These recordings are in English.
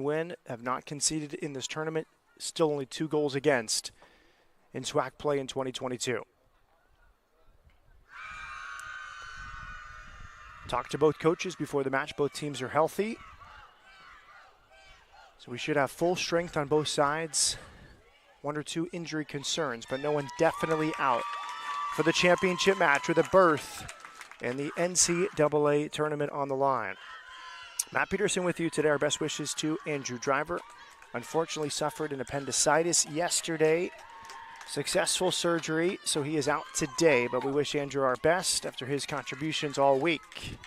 win, have not conceded in this tournament, still only 2 goals against in SWAC play in 2022. Talked to both coaches before the match. Both teams are healthy. So we should have full strength on both sides. 1 or 2 injury concerns, but no one definitely out for the championship match with a berth in the NCAA tournament on the line. Matt Peterson with you today. Our best wishes to Andrew Driver. Unfortunately suffered an appendicitis yesterday. Successful surgery, so he is out today, but we wish Andrew our best after his contributions all week.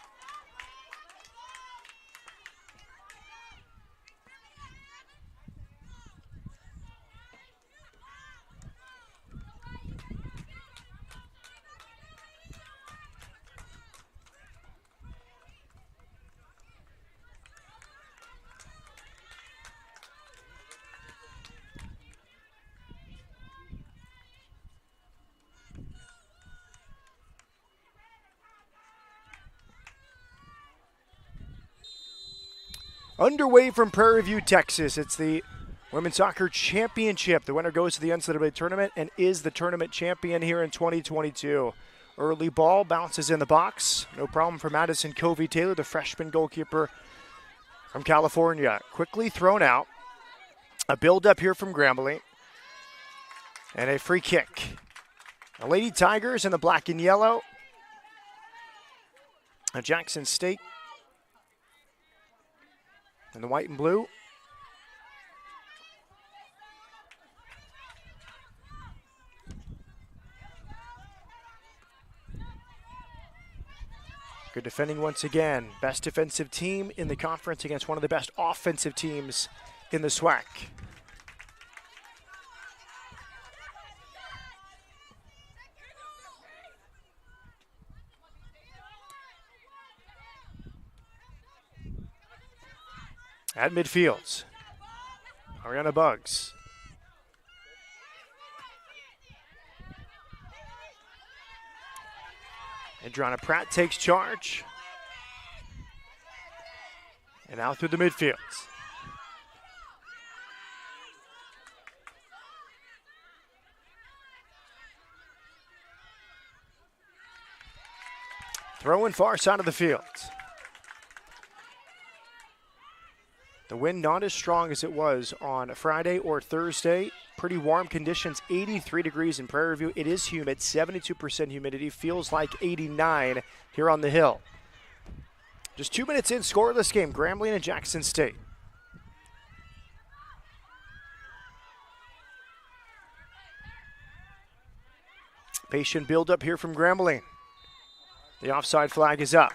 Underway from Prairie View, Texas. It's the Women's Soccer Championship. The winner goes to the NCAA tournament and is the tournament champion here in 2022. Early ball bounces in the box. No problem for Madison Covey-Taylor, the freshman goalkeeper from California. Quickly thrown out. A build-up here from Grambling. And a free kick. The Lady Tigers in the black and yellow. A Jackson State in the white and blue. Good defending once again. Best defensive team in the conference against one of the best offensive teams in the SWAC. At midfield, Ariana Buggs. Adriana Pratt takes charge. And out through the midfield. Throwing far side of the field. The wind not as strong as it was on Friday or Thursday. Pretty warm conditions, 83 degrees in Prairie View. It is humid, 72% humidity. Feels like 89 here on the hill. Just 2 minutes in, scoreless game, Grambling and Jackson State. Patient build-up here from Grambling. The offside flag is up.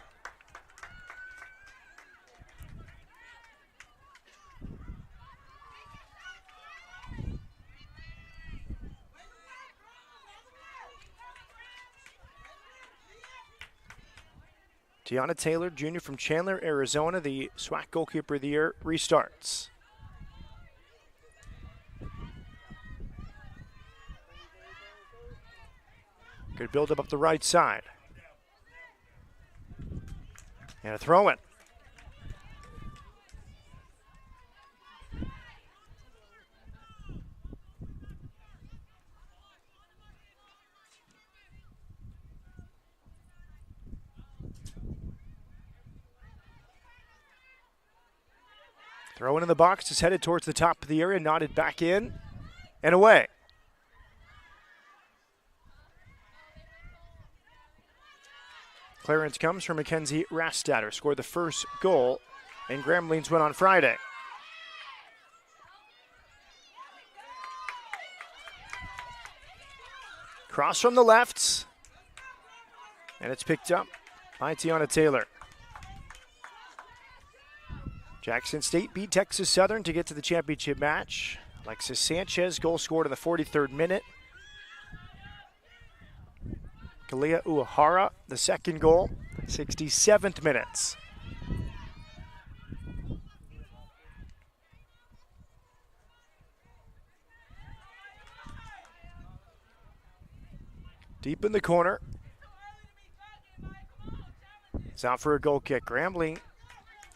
Tiana Taylor, junior from Chandler, Arizona, the SWAC goalkeeper of the year, restarts. Good build up the right side. And a throw in. Throw in the box, is headed towards the top of the area, nodded back in and away. Clearance comes from Mackenzie Rastatter, scored the first goal in Grambling's win on Friday. Cross from the left, and it's picked up by Tiana Taylor. Jackson State beat Texas Southern to get to the championship match. Alexis Sanchez, goal scored in the 43rd minute. Kalia Uehara, the second goal, 67th minute. Deep in the corner. It's out for a goal kick. Grambling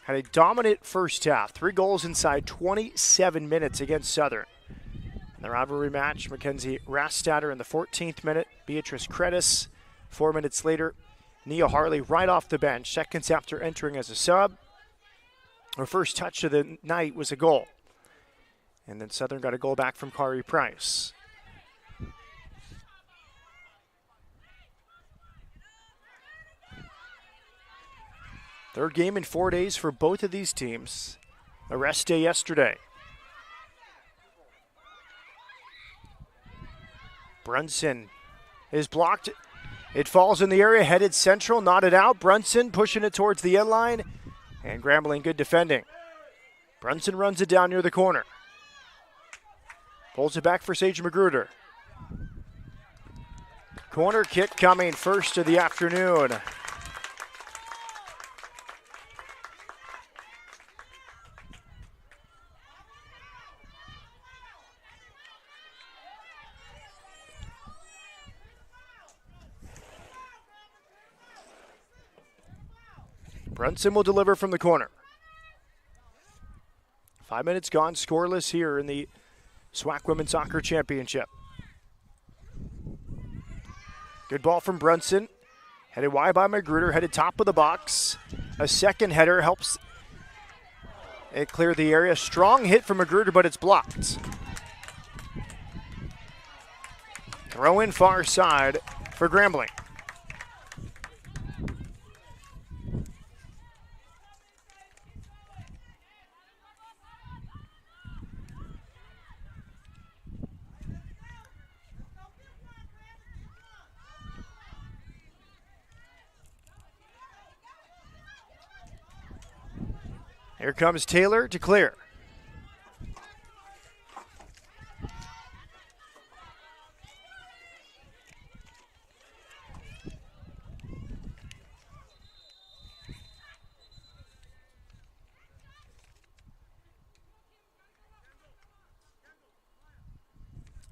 had a dominant first half. 3 goals inside 27 minutes against Southern. In the rivalry match, Mackenzie Rastatter in the 14th minute, Beatrice Credis 4 minutes later, Nia Harley right off the bench, seconds after entering as a sub. Her first touch of the night was a goal. And then Southern got a goal back from Kari Price. Third game in 4 days for both of these teams. A rest day yesterday. Brunson is blocked. It falls in the area, headed central, knotted out. Brunson pushing it towards the end line. And Grambling, good defending. Brunson runs it down near the corner. Pulls it back for Sage Magruder. Corner kick coming first of the afternoon. Brunson will deliver from the corner. 5 minutes gone, scoreless here in the SWAC Women's Soccer Championship. Good ball from Brunson. Headed wide by Magruder, headed top of the box. A second header helps it clear the area. Strong hit from Magruder, but it's blocked. Throw in far side for Grambling. Here comes Taylor to clear.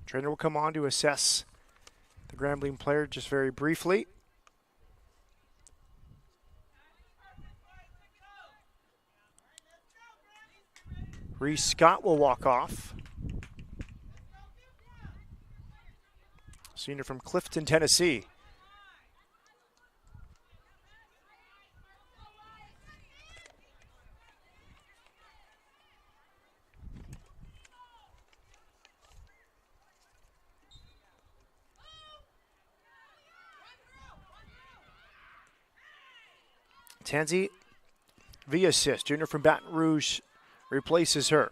Trainer will come on to assess the Grambling player just very briefly. Reese Scott will walk off. Senior from Clifton, Tennessee. Tansy Viasis, junior from Baton Rouge, replaces her.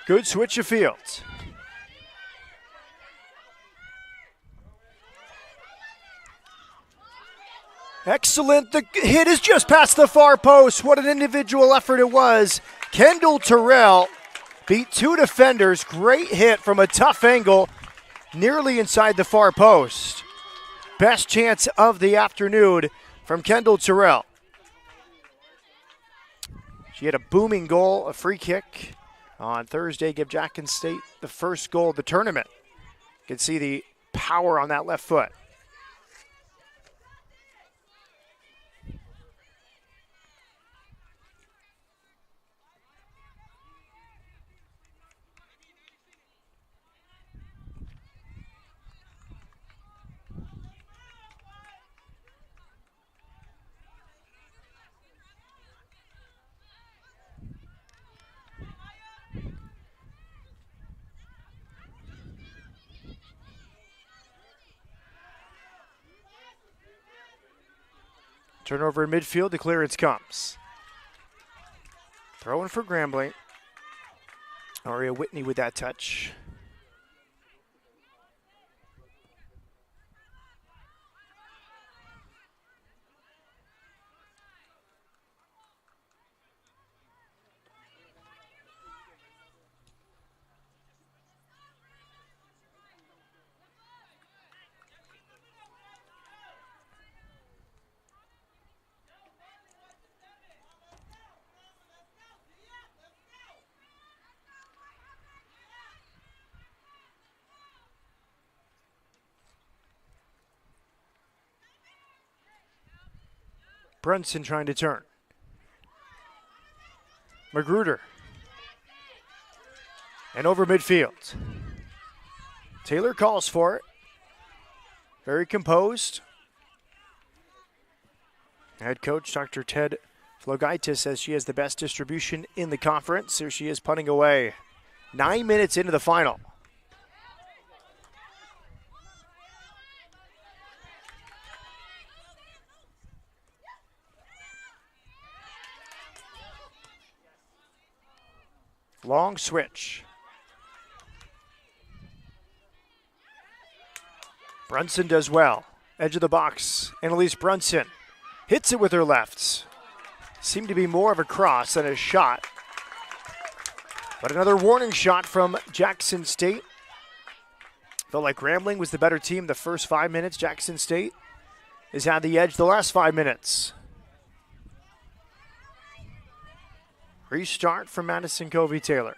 Good switch of fields. Excellent. The hit is just past the far post. What an individual effort it was. Kendall Terrell beat 2 defenders. Great hit from a tough angle, nearly inside the far post. Best chance of the afternoon from Kendall Terrell. She had a booming goal, a free kick on Thursday, give Jackson State the first goal of the tournament. You can see the power on that left foot. Turnover in midfield, the clearance comes. Throwing for Grambling. Aria Whitney with that touch. Brunson trying to turn. Magruder. And over midfield. Taylor calls for it. Very composed. Head coach Dr. Ted Flogaitis says she has the best distribution in the conference. Here she is punting away. 9 minutes into the final. Long switch. Brunson does well. Edge of the box. Annalise Brunson hits it with her left. Seemed to be more of a cross than a shot. But another warning shot from Jackson State. Felt like Grambling was the better team the first 5 minutes. Jackson State has had the edge the last 5 minutes. Restart from Madison Covey-Taylor.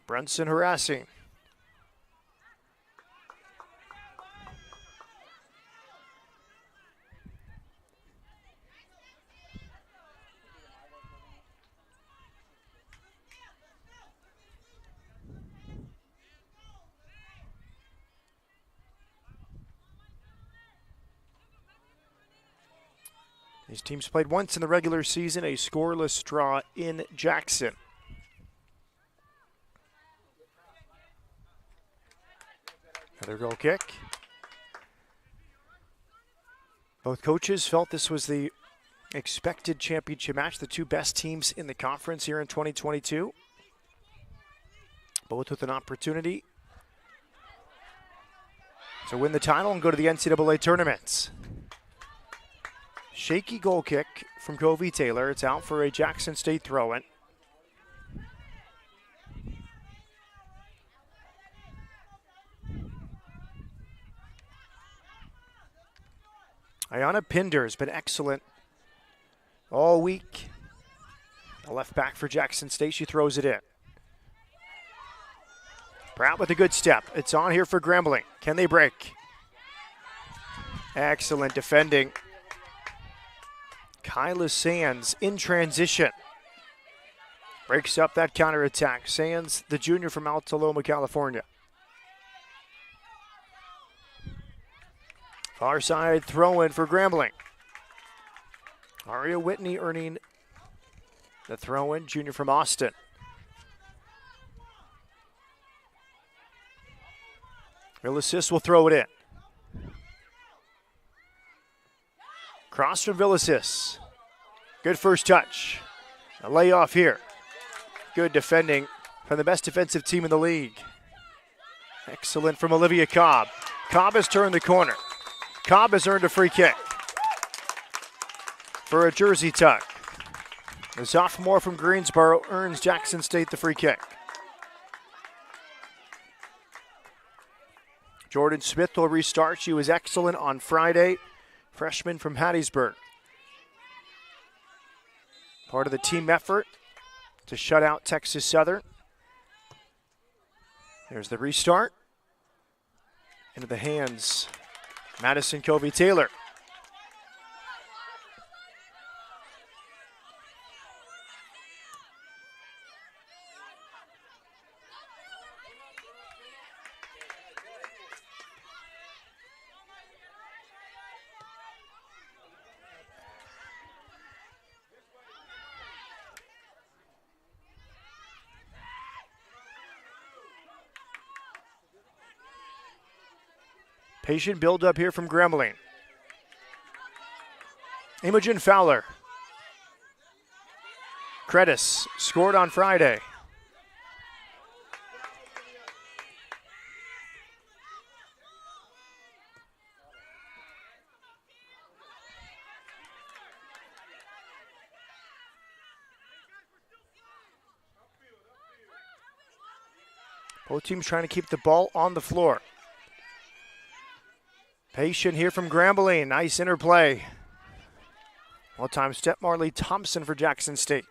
Brunson harassing. These teams played once in the regular season, a scoreless draw in Jackson. Another goal kick. Both coaches felt this was the expected championship match, the two best teams in the conference here in 2022. Both with an opportunity to win the title and go to the NCAA tournament. Shaky goal kick from Covey-Taylor. It's out for a Jackson State throw-in. Ayana Pinder has been excellent all week. A left back for Jackson State. She throws it in. Pratt with a good step. It's on here for Grambling. Can they break? Excellent defending. Kyla Sands in transition. Breaks up that counterattack. Sands, the junior from Altaloma, California. Far side throw-in for Grambling. Aria Whitney earning the throw-in, junior from Austin. Villasys will throw it in. Cross from Villasys. Good first touch. A layoff here. Good defending from the best defensive team in the league. Excellent from Olivia Cobb. Cobb has turned the corner. Cobb has earned a free kick for a jersey tuck. The sophomore from Greensboro earns Jackson State the free kick. Jordan Smith will restart. She was excellent on Friday. Freshman from Hattiesburg. Part of the team effort to shut out Texas Southern. There's the restart. Into the hands, Madison Covey-Taylor. Patient build up here from Grambling. Imogen Fowler. Credis scored on Friday. Both teams trying to keep the ball on the floor. Patient here from Grambling. Nice interplay. All-time step Marley Thompson for Jackson State.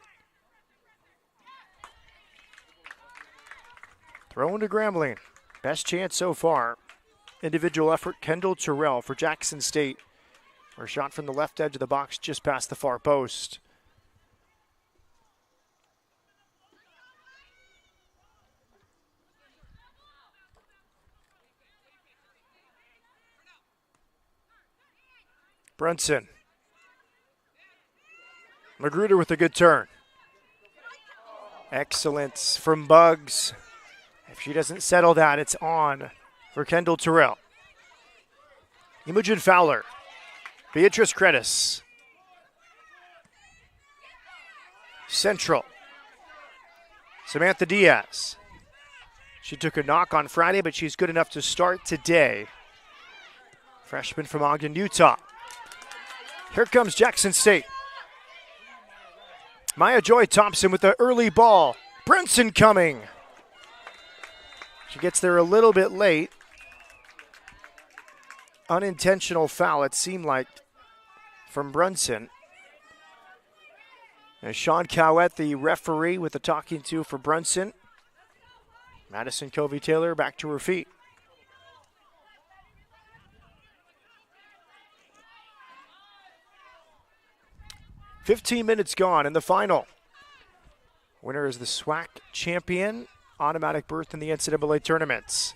Thrown to Grambling. Best chance so far. Individual effort, Kendall Terrell for Jackson State. Or shot from the left edge of the box just past the far post. Brunson. Magruder with a good turn. Excellence from Bugs. If she doesn't settle that, it's on for Kendall Terrell. Imogen Fowler. Beatrice Credis. Central. Samantha Diaz. She took a knock on Friday, but she's good enough to start today. Freshman from Ogden, Utah. Here comes Jackson State. Maya Joy Thompson with the early ball. Brunson coming. She gets there a little bit late. Unintentional foul, it seemed like, from Brunson. And Sean Cowett, the referee, with the talking to for Brunson. Madison Covey-Taylor back to her feet. "15 minutes gone in the final. Winner is the SWAC champion. Automatic berth in the NCAA tournaments.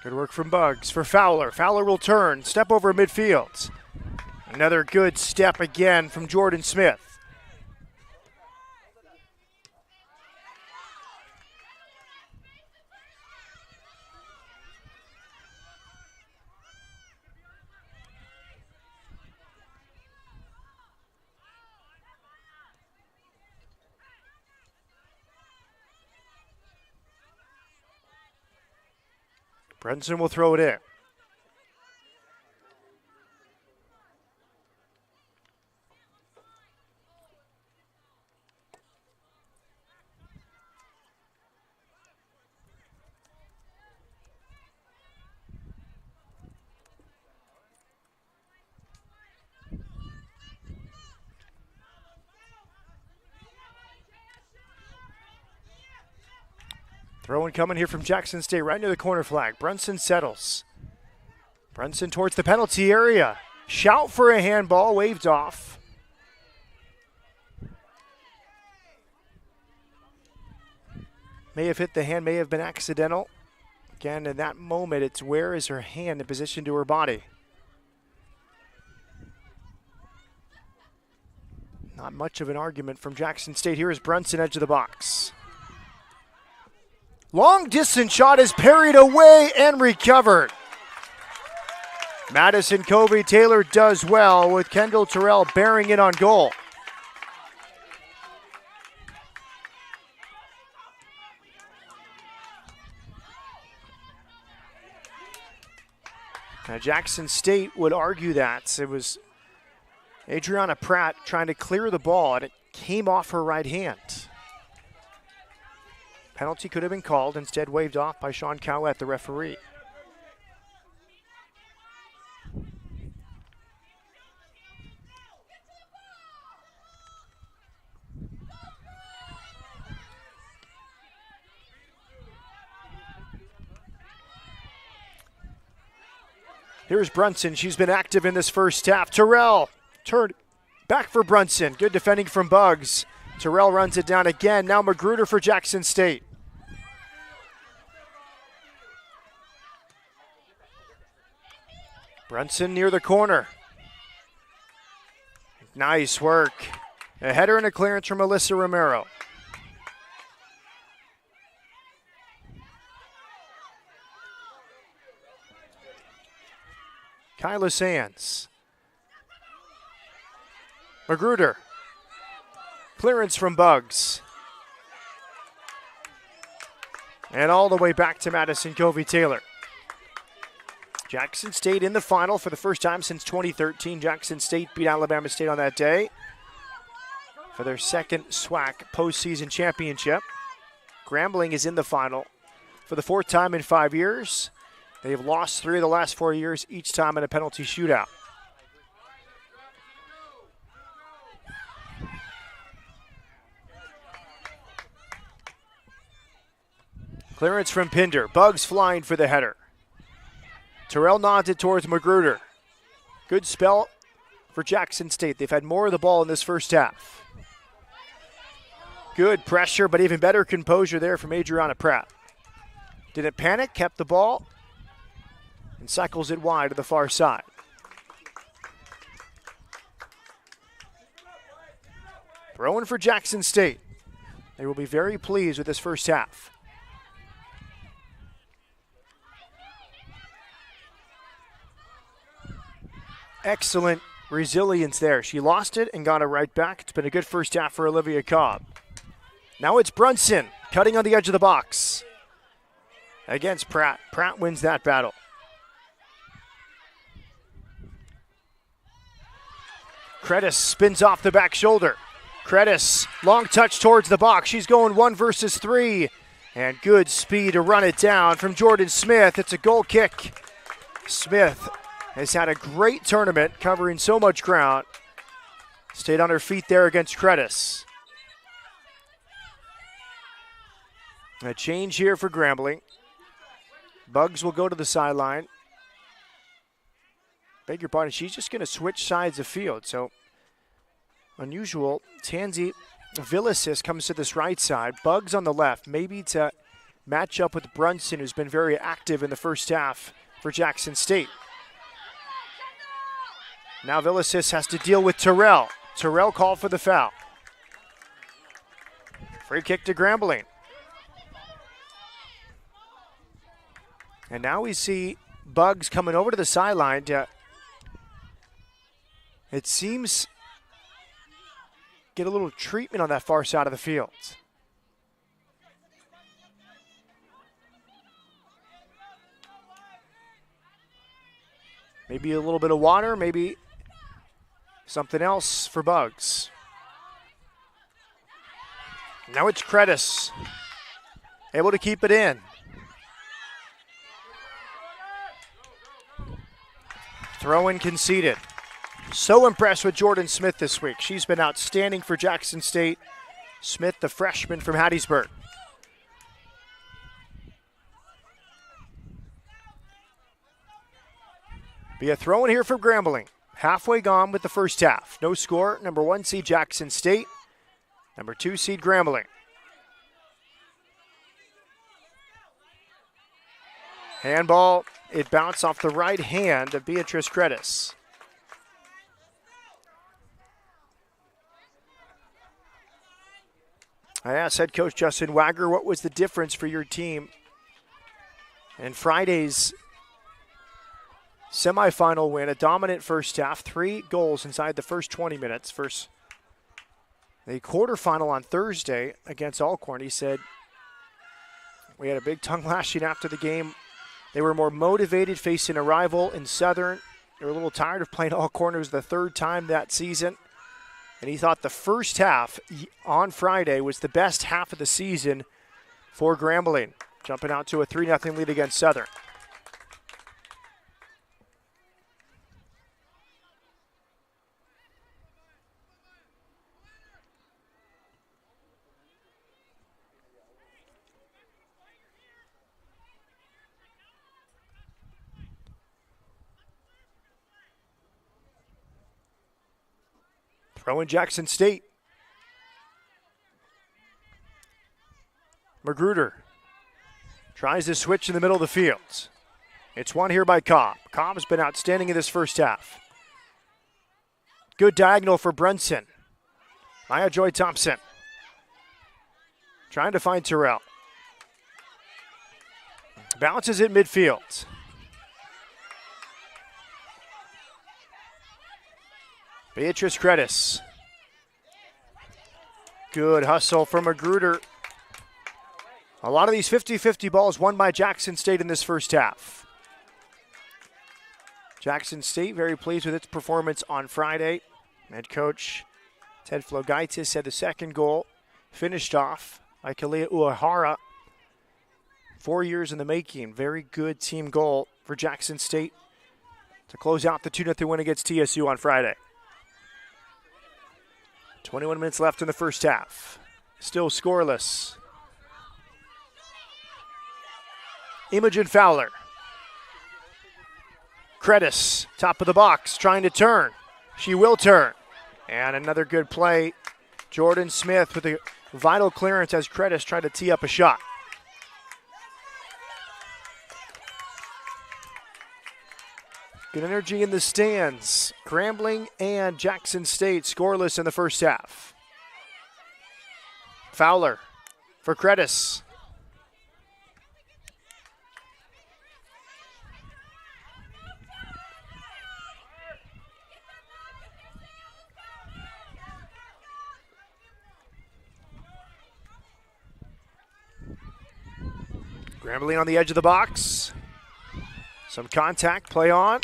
Good work from Bugs for Fowler. Fowler will turn, step over midfield. Another good step again from Jordan Smith. Brunson will throw it in. Throw-in coming here from Jackson State, right near the corner flag. Brunson settles. Brunson towards the penalty area. Shout for a handball, waved off. May have hit the hand, may have been accidental. Again, in that moment, it's where is her hand in position to her body. Not much of an argument from Jackson State. Here is Brunson, edge of the box. Long distance shot is parried away and recovered. Madison Covey-Taylor does well with Kendall Terrell bearing it on goal. Now Jackson State would argue that it was Adriana Pratt trying to clear the ball and it came off her right hand. Penalty could have been called, instead waved off by Sean Cowett, the referee. Here's Brunson. She's been active in this first half. Terrell turned back for Brunson. Good defending from Bugs. Terrell runs it down again. Now Magruder for Jackson State. Brunson near the corner. Nice work. A header and a clearance from Alyssa Romero. Kyla Sands. Magruder. Clearance from Bugs. And all the way back to Madison Covey-Taylor. Jackson State in the final for the first time since 2013. Jackson State beat Alabama State on that day for their second SWAC postseason championship. Grambling is in the final for the fourth time in 5 years. They have lost 3 of the last 4 years, each time in a penalty shootout. Clearance from Pinder. Bugs flying for the header. Terrell nods it towards Magruder. Good spell for Jackson State. They've had more of the ball in this first half. Good pressure, but even better composure there from Adriana Pratt. Didn't panic, kept the ball, and cycles it wide to the far side. Throwing for Jackson State. They will be very pleased with this first half. Excellent resilience there. She lost it and got it right back. It's been a good first half for Olivia Cobb. Now it's Brunson cutting on the edge of the box against Pratt. Pratt wins that battle. Credis spins off the back shoulder. Credis, long touch towards the box. She's going 1 versus 3. And good speed to run it down from Jordan Smith. It's a goal kick. Smith has had a great tournament, covering so much ground. Stayed on her feet there against Credis. A change here for Grambling. Bugs will go to the sideline. Beg your pardon, she's just going to switch sides of field. So, unusual. Tansy Villicis comes to this right side. Bugs on the left, maybe to match up with Brunson, who's been very active in the first half for Jackson State. Now Villicis has to deal with Terrell. Terrell called for the foul. Free kick to Grambling. And now we see Bugs coming over to the sideline to, it seems, get a little treatment on that far side of the field. Maybe a little bit of water, maybe something else for Bugs. Now it's Credis, able to keep it in. Throw-in conceded. So impressed with Jordan Smith this week. She's been outstanding for Jackson State. Smith, the freshman from Hattiesburg. Be a throw-in here for Grambling. Halfway gone with the first half. No score. Number 1 seed Jackson State. Number 2 seed Grambling. Handball. It bounced off the right hand of Beatrice Credis. I asked head coach Justin Wagger, what was the difference for your team in Friday's semifinal win? A dominant first half, 3 goals inside the first 20 minutes. First, the quarterfinal on Thursday against Alcorn. He said, we had a big tongue lashing after the game. They were more motivated facing a rival in Southern. They were a little tired of playing Alcorn. It was the 3rd time that season. And he thought the first half on Friday was the best half of the season for Grambling, jumping out to a 3-0 lead against Southern. Throw in Jackson State. Magruder tries to switch in the middle of the field. It's won here by Cobb. Cobb has been outstanding in this first half. Good diagonal for Brunson. Maya Joy Thompson trying to find Terrell. Bounces it midfield. Beatrice Credis. Good hustle from Magruder. A lot of these 50-50 balls won by Jackson State in this first half. Jackson State very pleased with its performance on Friday. Head coach Ted Flogaitis said the second goal finished off by Kalia Uehara. 4 years in the making. Very good team goal for Jackson State to close out the 2-0 win against TSU on Friday. 21 minutes left in the first half. Still scoreless. Imogen Fowler. Credis, top of the box, trying to turn. She will turn. And another good play. Jordan Smith with a vital clearance as Credis tried to tee up a shot. Good energy in the stands. Grambling and Jackson State scoreless in the first half. Fowler for Credis. Grambling on the edge of the box. Some contact, play on.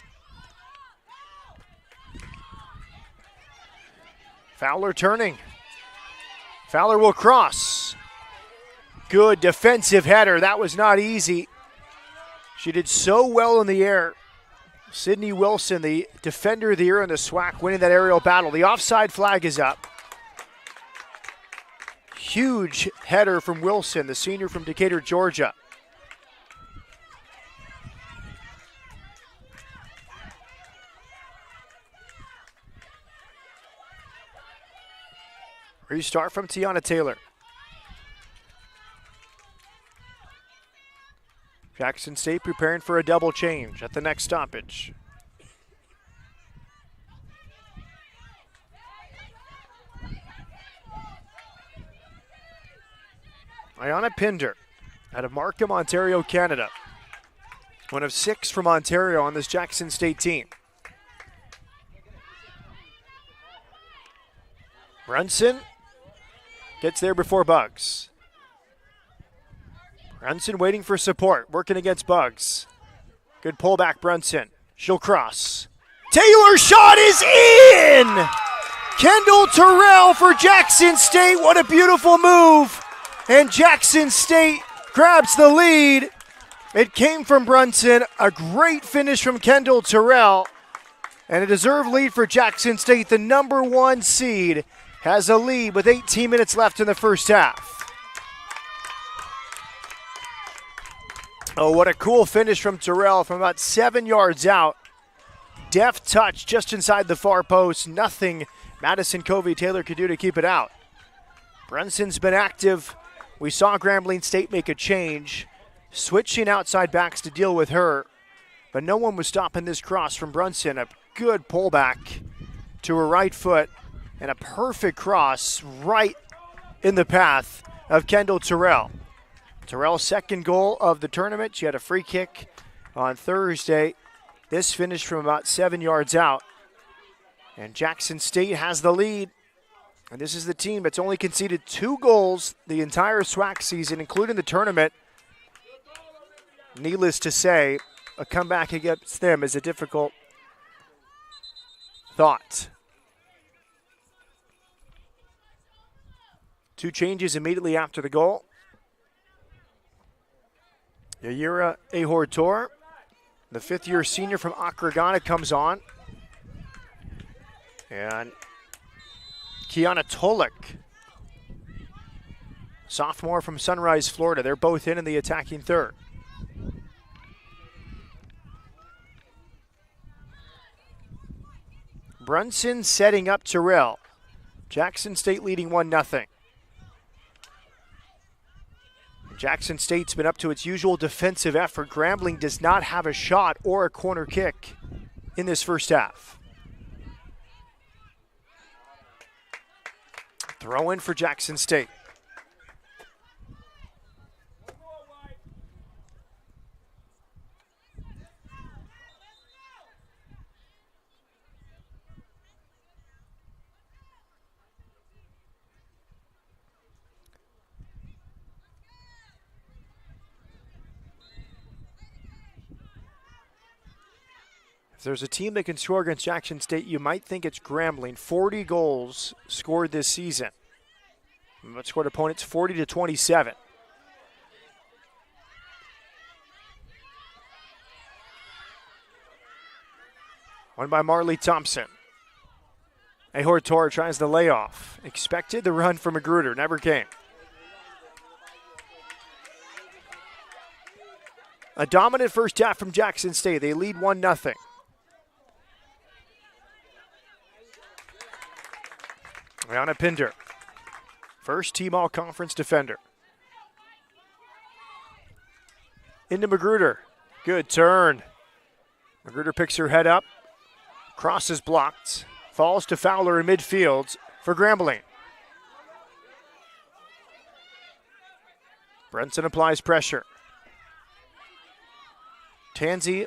Fowler turning. Fowler will cross. Good defensive header. That was not easy. She did so well in the air. Sydney Wilson, the defender of the year in the SWAC, winning that aerial battle. The offside flag is up. Huge header from Wilson, the senior from Decatur, Georgia. Restart from Tiana Taylor. Jackson State preparing for a double change at the next stoppage. Ayana Pinder out of Markham, Ontario, Canada. One of 6 from Ontario on this Jackson State team. Brunson gets there before Bugs. Brunson waiting for support, working against Bugs. Good pullback, Brunson. She'll cross. Taylor's shot is in! Kendall Terrell for Jackson State. What a beautiful move. And Jackson State grabs the lead. It came from Brunson. A great finish from Kendall Terrell. And a deserved lead for Jackson State. The number 1 seed has a lead with 18 minutes left in the first half. Oh, what a cool finish from Terrell from about 7 yards out. Deft touch just inside the far post. Nothing Madison Covey-Taylor could do to keep it out. Brunson's been active. We saw Grambling State make a change, switching outside backs to deal with her. But no one was stopping this cross from Brunson. A good pullback to her right foot. And a perfect cross right in the path of Kendall Terrell. Terrell's second goal of the tournament. She had a free kick on Thursday. This finished from about 7 yards out. And Jackson State has the lead. And this is the team that's only conceded 2 goals the entire SWAC season, including the tournament. Needless to say, a comeback against them is a difficult thought. 2 changes immediately after the goal. Yayira Ahor-Tor, the 5th-year senior from Akragana, comes on. And Kiana Tolik, sophomore from Sunrise, Florida. They're both in the attacking third. Brunson setting up Terrell. Jackson State leading 1-0. Jackson State's been up to its usual defensive effort. Grambling does not have a shot or a corner kick in this first half. Throw in for Jackson State. If there's a team that can score against Jackson State, you might think it's Grambling. 40 goals scored this season. Outscored opponents 40-27. Won by Marley Thompson. Ahortor tries the layoff. Expected the run from Magruder, never came. A dominant first half from Jackson State. They lead 1-0. Rihanna Pinder, first team all-conference defender. Into Magruder. Good turn. Magruder picks her head up. Cross is blocked. Falls to Fowler in midfield for Grambling. Brenson applies pressure. Tansy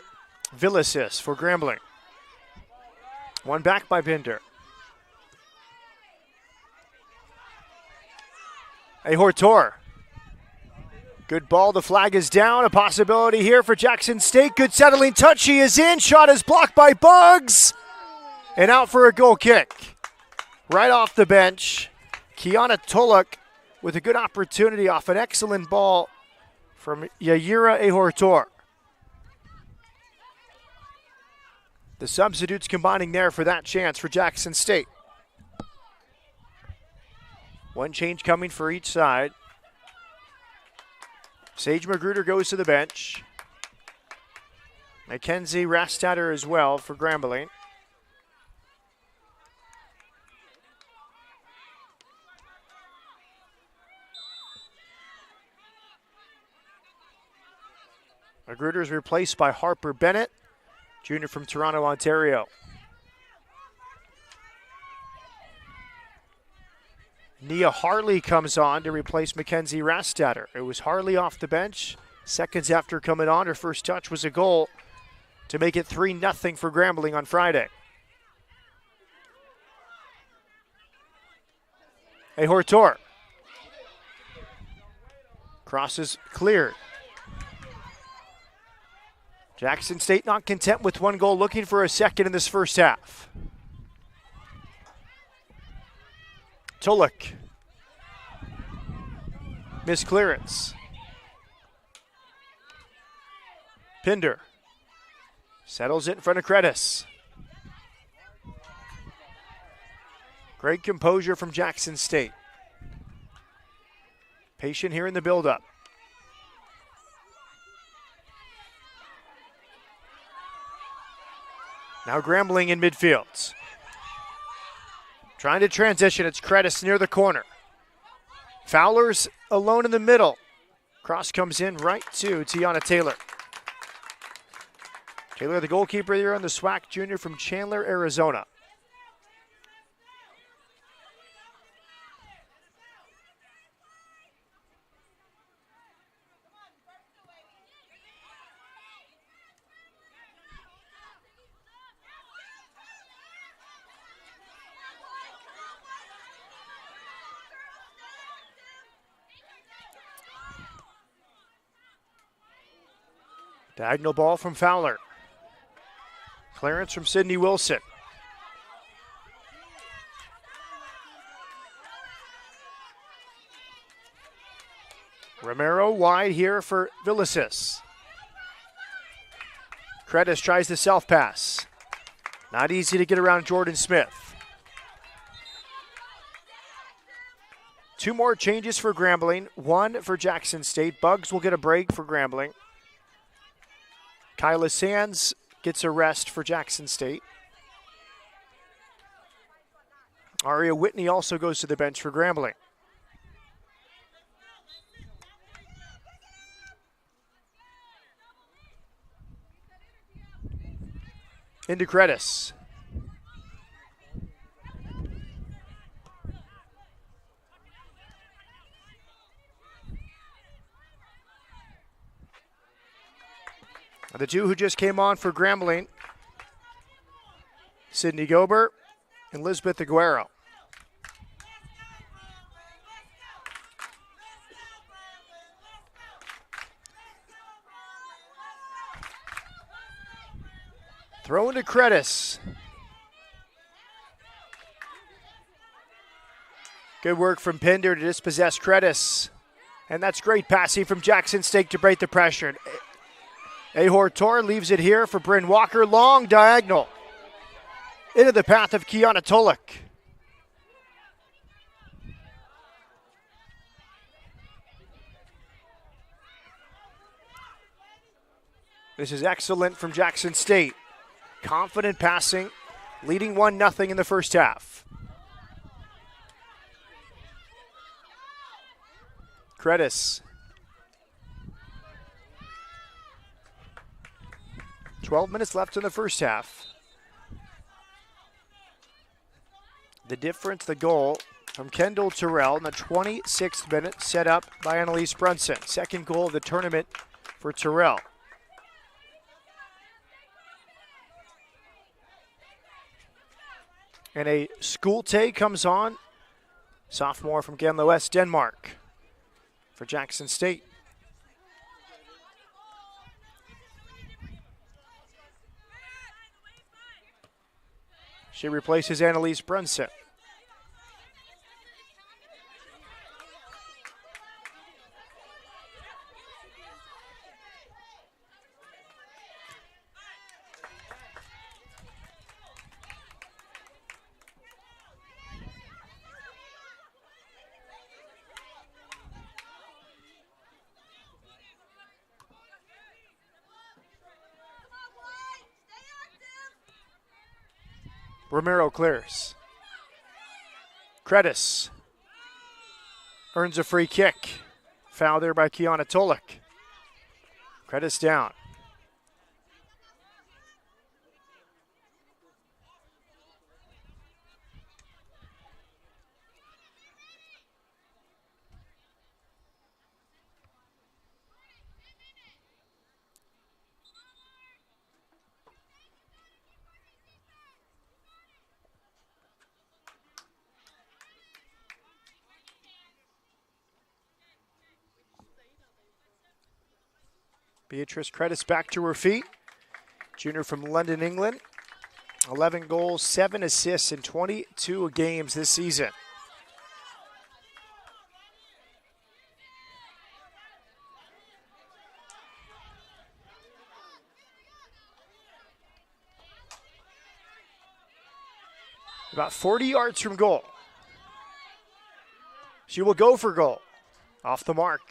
Villicis for Grambling. One back by Pinder. Ahortor. Good ball, the flag is down. A possibility here for Jackson State. Good settling touch, he is in. Shot is blocked by Bugs. And out for a goal kick. Right off the bench. Kiana Tulloch with a good opportunity off an excellent ball from Yaira Ahortor. The substitutes combining there for that chance for Jackson State. One change coming for each side. Sage Magruder goes to the bench. Mackenzie Rastatter as well for Grambling. Magruder is replaced by Harper Bennett, junior from Toronto, Ontario. Nia Harley comes on to replace Mackenzie Rastatter. It was Harley off the bench. Seconds after coming on, her first touch was a goal to make it 3-0 for Grambling on Friday. Ahortor. Cross is cleared. Jackson State not content with one goal, looking for a second in this first half. Tulloch. Miss clearance. Pinder. Settles it in front of Credis. Great composure from Jackson State. Patient here in the build-up. Now Grambling in midfield. Trying to transition, it's Credis near the corner. Fowler's alone in the middle. Cross comes in right to Tiana Taylor. Taylor, the goalkeeper here on the SWAC junior from Chandler, Arizona. Diagonal ball from Fowler. Clearance from Sydney Wilson. Romero wide here for Villicis. Credis tries the self-pass. Not easy to get around Jordan Smith. Two more changes for Grambling, one for Jackson State. Bugs will get a break for Grambling. Kyla Sands gets a rest for Jackson State. Aria Whitney also goes to the bench for Grambling. Into Credis. The two who just came on for Grambling, Sydney Gober and Lisbeth Aguero. Throw into Credis. Good work from Pinder to dispossess Credis. And that's great passing from Jackson State to break the pressure. Ahor Tor leaves it here for Bryn Walker. Long diagonal into the path of Kiana Tolik. This is excellent from Jackson State. Confident passing, leading 1-0 in the first half. Credis. 12 minutes left in the first half. The difference, the goal from Kendall Terrell in the 26th minute, set up by Annalise Brunson. Second goal of the tournament for Terrell. And a Skulte comes on, sophomore from Genlo West, Denmark, for Jackson State. She replaces Annalise Brunson. Romero clears. Credis earns a free kick. Foul there by Kiana Tolik. Credis down. Beatrice Credis back to her feet. Junior from London, England. 11 goals, 7 assists in 22 games this season. About 40 yards from goal. She will go for goal. Off the mark.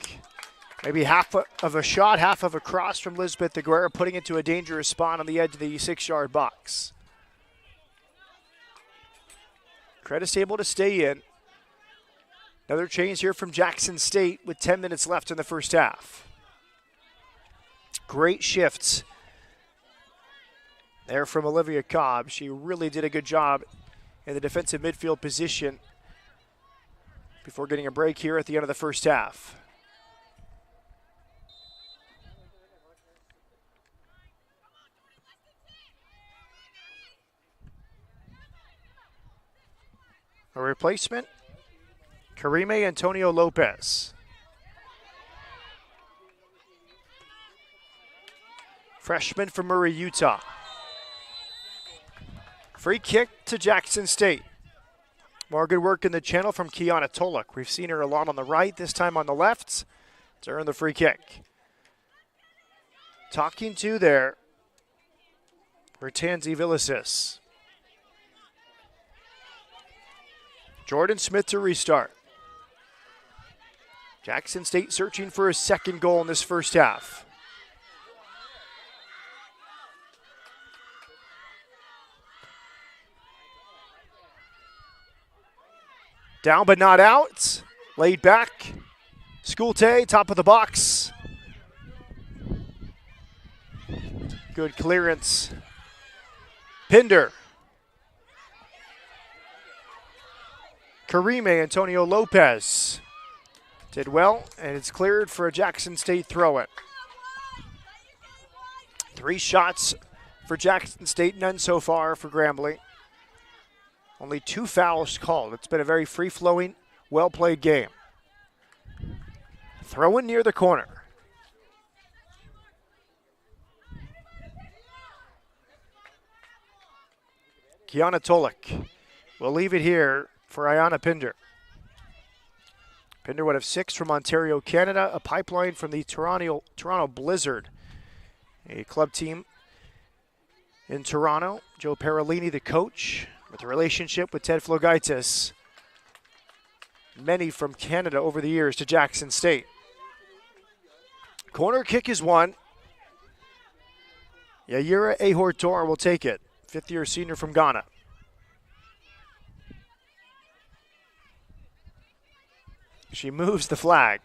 Maybe half of a shot, half of a cross from Lisbeth Aguirre, putting it to a dangerous spot on the edge of the 6-yard box. Credis able to stay in. Another change here from Jackson State with 10 minutes left in the first half. Great shifts there from Olivia Cobb. She really did a good job in the defensive midfield position before getting a break here at the end of the first half. A replacement, Karime Antonio Lopez. Freshman from Murray, Utah. Free kick to Jackson State. More good work in the channel from Kiana Tolik. We've seen her a lot on the right, this time on the left to earn the free kick. Talking to there, Bertanzi Villicis. Jordan Smith to restart. Jackson State searching for a second goal in this first half. Down but not out. Laid back. Skulte, top of the box. Good clearance. Pinder. Karime Antonio Lopez did well, and it's cleared for a Jackson State throw-in. 3 shots for Jackson State, none so far for Grambling. Only 2 fouls called. It's been a very free-flowing, well-played game. Throw-in near the corner. Kiana Tolik will leave it here for Ayana Pinder. Pinder would have 6 from Ontario, Canada, a pipeline from the Toronto Blizzard, a club team in Toronto. Joe Parolini, the coach, with a relationship with Ted Flogaitis. Many from Canada over the years to Jackson State. Corner kick is won. Yaira Ahortor will take it, 5th-year senior from Ghana. She moves the flag.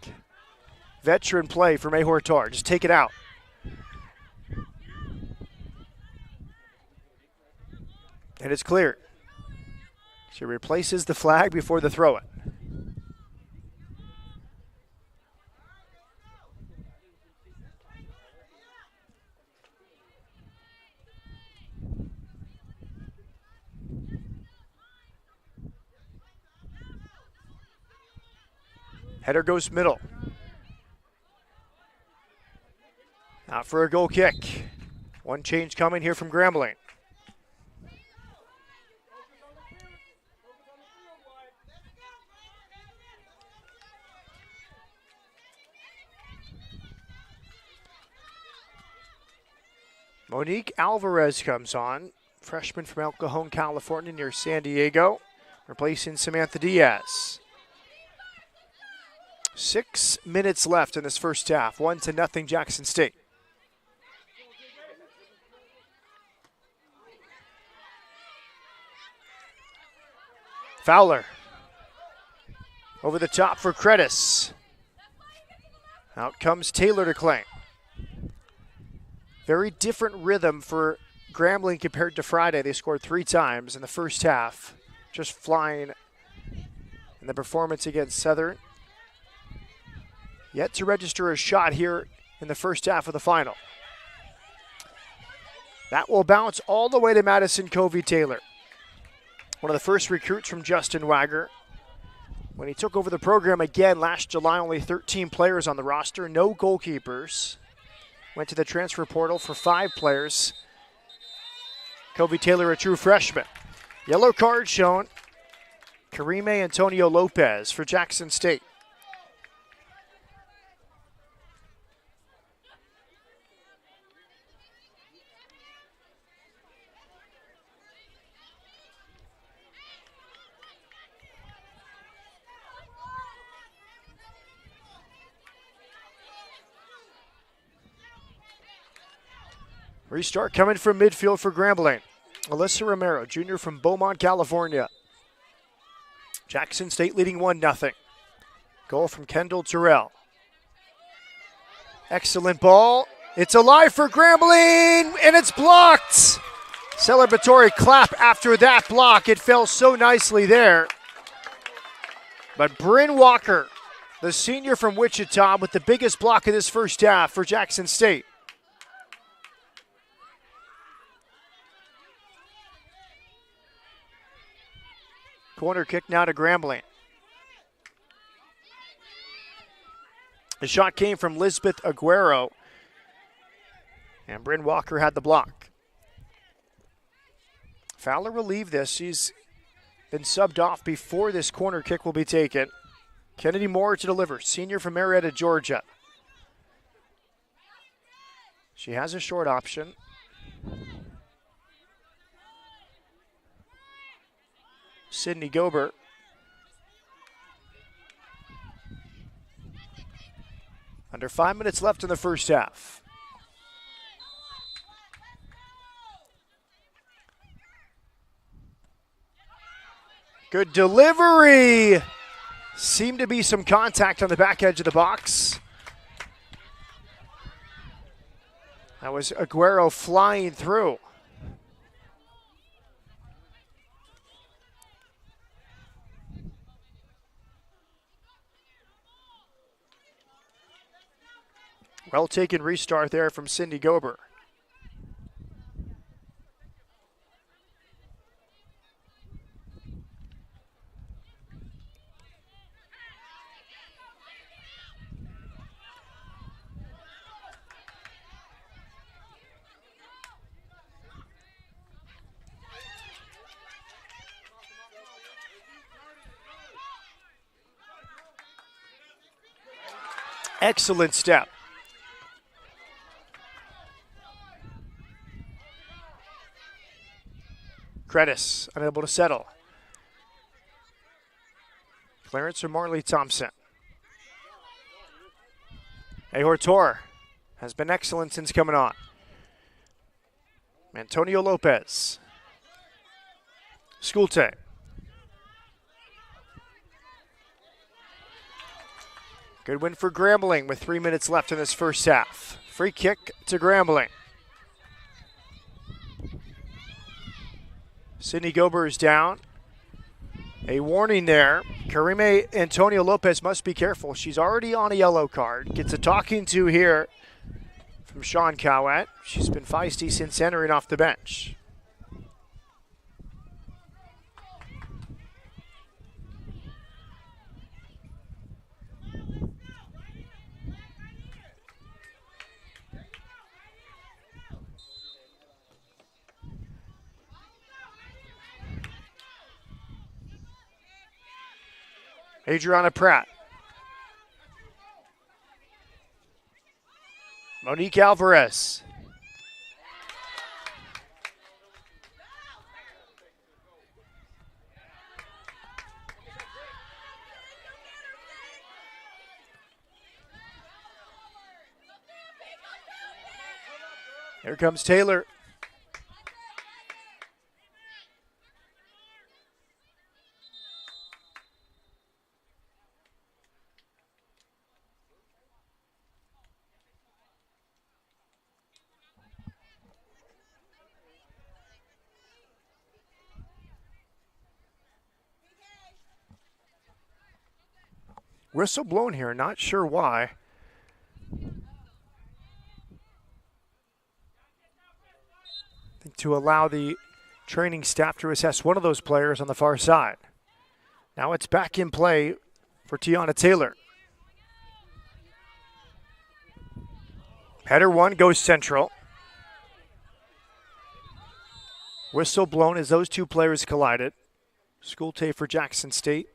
Veteran play from Ahortor. Just take it out. And it's clear. She replaces the flag before the throw-in. Header goes middle. Out for a goal kick. One change coming here from Grambling. Monique Alvarez comes on, freshman from El Cajon, California, near San Diego, replacing Samantha Diaz. 6 minutes left in this first half, 1-0 Jackson State. Fowler over the top for Credis. Out comes Taylor to claim. Very different rhythm for Grambling compared to Friday. They scored 3 times in the first half, just flying in the performance against Southern. Yet to register a shot here in the first half of the final. That will bounce all the way to Madison Covey-Taylor. One of the first recruits from Justin Wagger. When he took over the program again last July, only 13 players on the roster, no goalkeepers. Went to the transfer portal for 5 players. Covey-Taylor, a true freshman. Yellow card shown. Karime Antonio Lopez for Jackson State. Restart coming from midfield for Grambling. Alyssa Romero, junior from Beaumont, California. Jackson State leading 1-0. Goal from Kendall Terrell. Excellent ball. It's alive for Grambling, and it's blocked. Celebratory clap after that block. It fell so nicely there. But Bryn Walker, the senior from Wichita, with the biggest block of this first half for Jackson State. Corner kick now to Grambling. The shot came from Lisbeth Aguero, and Bryn Walker had the block. Fowler will leave this. She's been subbed off before this corner kick will be taken. Kennedy Moore to deliver, senior from Marietta, Georgia. She has a short option. Sydney Gobert. Under 5 minutes left in the first half. Good delivery. Seemed to be some contact on the back edge of the box. That was Aguero flying through. Well taken restart there from Cindy Gober. Excellent step. Credis unable to settle. Clearance from Marley Thompson. Ahortor has been excellent since coming on. Antonio Lopez. Schulte. Good win for Grambling with 3 minutes left in this first half. Free kick to Grambling. Sydney Gober is down. A warning there. Karime Antonio Lopez must be careful. She's already on a yellow card. Gets a talking to here from Sean Cowett. She's been feisty since entering off the bench. Adriana Pratt. Monique Alvarez. Here comes Taylor. Whistle blown here, not sure why. I think to allow the training staff to assess one of those players on the far side. Now it's back in play for Tiana Taylor. Header one goes central. Whistle blown as those two players collided. Schulte for Jackson State.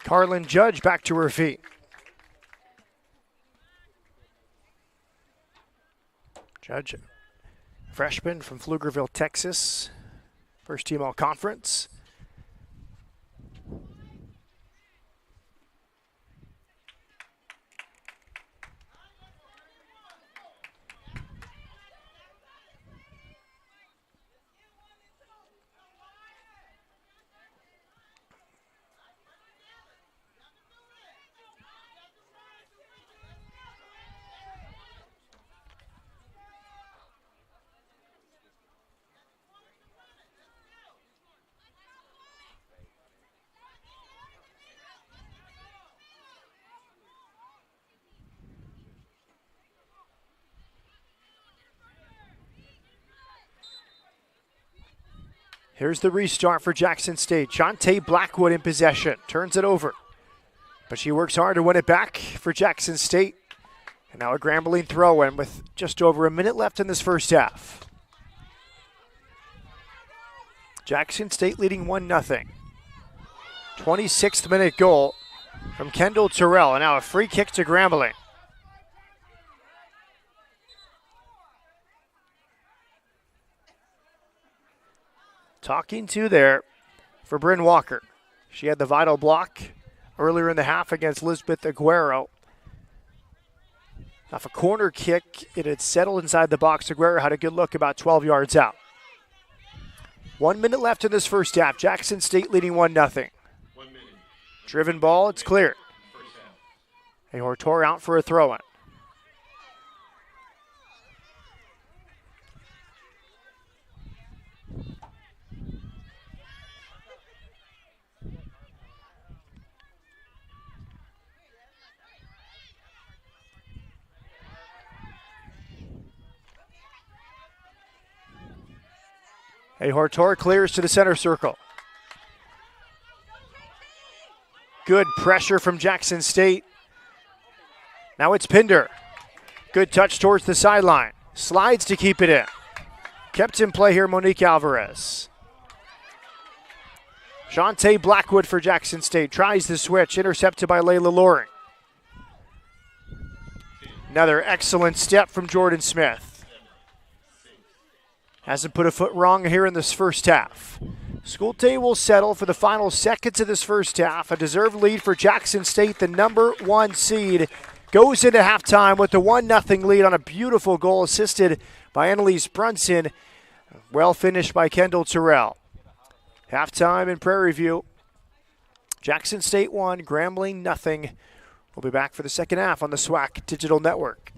Carlin Judge back to her feet. Judge, freshman from Pflugerville, Texas. First team all conference. Here's the restart for Jackson State. Shantae Blackwood in possession. Turns it over. But she works hard to win it back for Jackson State. And now a Grambling throw-in with just over a minute left in this first half. Jackson State leading 1-0. 26th minute goal from Kendall Terrell. And now a free kick to Grambling. Talking to there for Bryn Walker. She had the vital block earlier in the half against Lisbeth Aguero. Off a corner kick, it had settled inside the box. Aguero had a good look about 12 yards out. 1 minute left in this first half. Jackson State leading 1-0. Driven ball, it's cleared. A Hortor out for a throw-in. A Hortor clears to the center circle. Good pressure from Jackson State. Now it's Pinder. Good touch towards the sideline. Slides to keep it in. Kept in play here, Monique Alvarez. Shantae Blackwood for Jackson State. Tries the switch. Intercepted by Layla Loring. Another excellent step from Jordan Smith. Hasn't put a foot wrong here in this first half. Schulte will settle for the final seconds of this first half. A deserved lead for Jackson State, the #1 seed. Goes into halftime with the 1-0 lead on a beautiful goal assisted by Annalise Brunson. Well finished by Kendall Terrell. Halftime in Prairie View. Jackson State 1, Grambling 0. We'll be back for the second half on the SWAC Digital Network.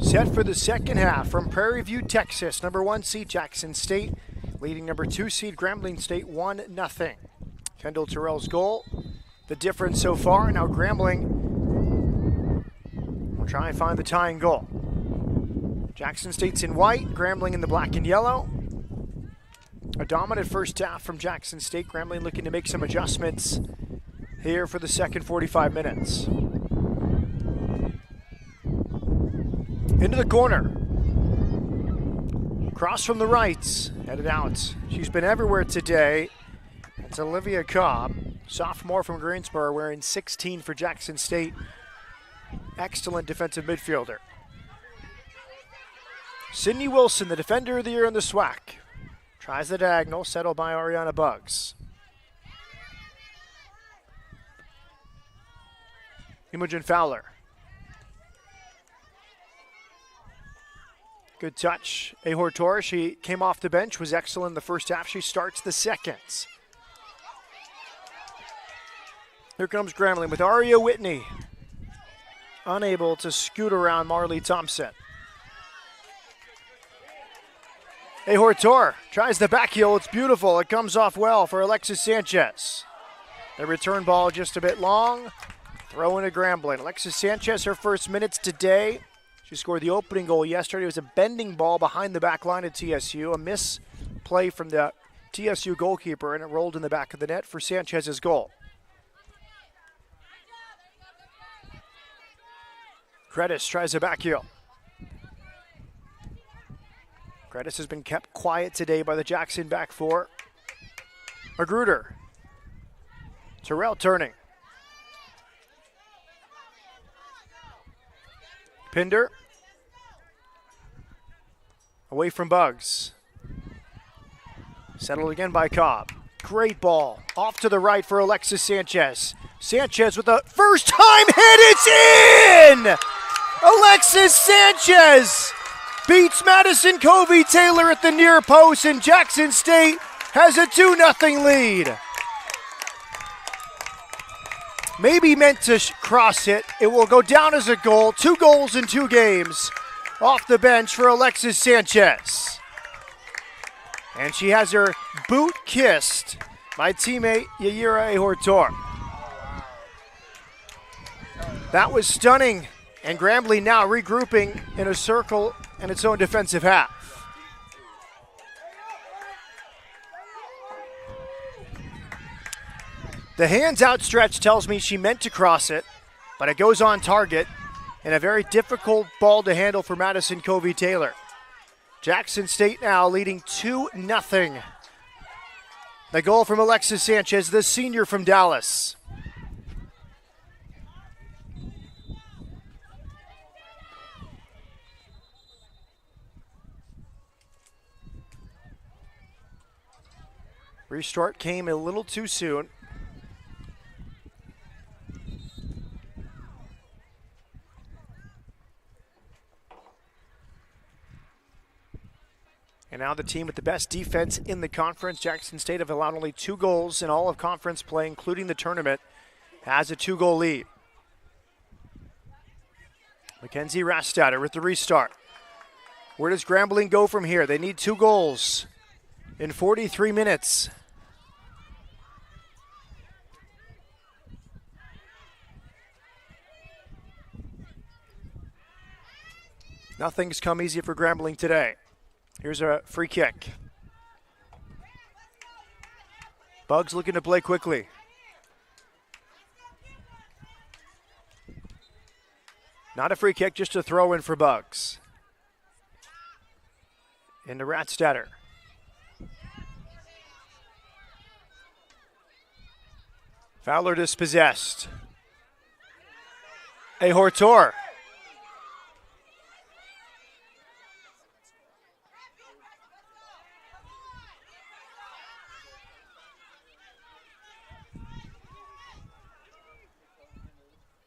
Set for the second half from Prairie View, Texas. Number 1 seed Jackson State leading number 2 seed Grambling State 1-0. Kendall Terrell's goal. The difference so far. Now Grambling will try and find the tying goal. Jackson State's in white, Grambling in the black and yellow. A dominant first half from Jackson State. Grambling looking to make some adjustments here for the second 45 minutes. Into the corner. Cross from the right, headed out. She's been everywhere today. It's Olivia Cobb, sophomore from Greensboro, wearing 16 for Jackson State. Excellent defensive midfielder. Sydney Wilson, the defender of the year in the SWAC. Tries the diagonal, settled by Ariana Buggs. Imogen Fowler. Good touch. Ahor Torres, she came off the bench, was excellent in the first half. She starts the second. Here comes Grambling with Aria Whitney. Unable to scoot around Marley Thompson. Ahor Torres tries the back heel. It's beautiful. It comes off well for Alexis Sanchez. The return ball just a bit long. Throw into Grambling. Alexis Sanchez, her first minutes today. She scored the opening goal yesterday. It was a bending ball behind the back line at TSU. A misplay from the TSU goalkeeper, and it rolled in the back of the net for Sanchez's goal. Credis tries a back heel. Credis has been kept quiet today by the Jackson back four. Magruder. Terrell turning. Pinder. Away from Buggs. Settled again by Cobb. Great ball. Off to the right for Alexis Sanchez. Sanchez with a first time hit. It's in! Alexis Sanchez beats Madison Covey Taylor at the near post, and Jackson State has a 2-0 lead. Maybe meant to cross it. It will go down as a goal. 2 goals in 2 games off the bench for Alexis Sanchez. And she has her boot kissed by teammate Yaira Ahor Torres. That was stunning. And Grambling now regrouping in a circle in its own defensive half. The hands outstretched tells me she meant to cross it, but it goes on target, and a very difficult ball to handle for Madison Covey Taylor. Jackson State now leading 2-0. The goal from Alexis Sanchez, the senior from Dallas. Restart came a little too soon. And now the team with the best defense in the conference. Jackson State have allowed only 2 goals in all of conference play, including the tournament, has a 2-goal lead. Mackenzie Rastatter with the restart. Where does Grambling go from here? They need 2 goals in 43 minutes. Nothing's come easy for Grambling today. Here's a free kick. Buggs looking to play quickly. Not a free kick, just a throw in for Buggs. Into Rastatter. Fowler dispossessed. Ahor Torres.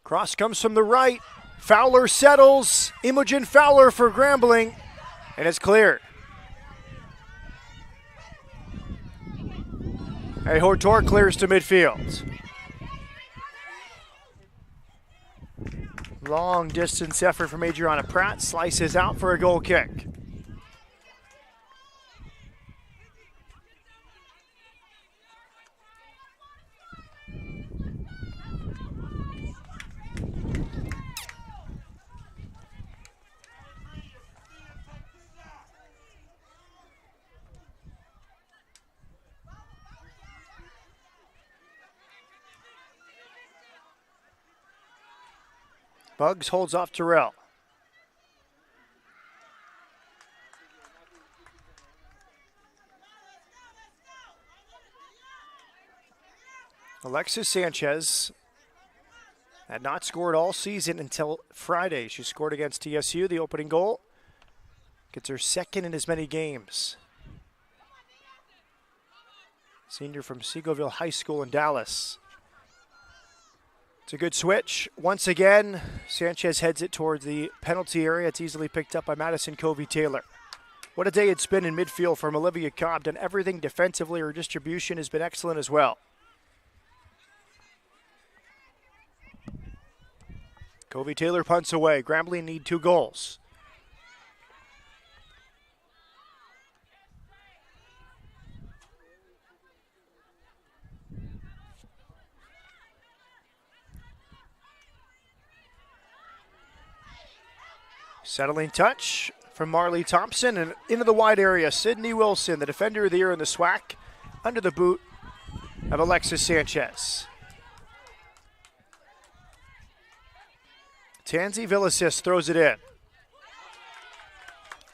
Cross comes from the right. Fowler settles. Imogen Fowler for Grambling. And it's cleared. Ahor Torres clears to midfield. Long distance effort from Adriana Pratt, slices out for a goal kick. Bugs holds off Terrell. Alexis Sanchez had not scored all season until Friday. She scored against TSU, the opening goal. Gets her second in as many games. Senior from Seagoville High School in Dallas. It's a good switch. Once again, Sanchez heads it towards the penalty area. It's easily picked up by Madison Covey-Taylor. What a day it's been in midfield from Olivia Cobb. Done everything defensively. Her distribution has been excellent as well. Covey-Taylor punts away. Grambling need 2 goals. Settling touch from Marley Thompson, and into the wide area, Sydney Wilson, the defender of the year in the SWAC, under the boot of Alexis Sanchez. Tansy Villasys throws it in.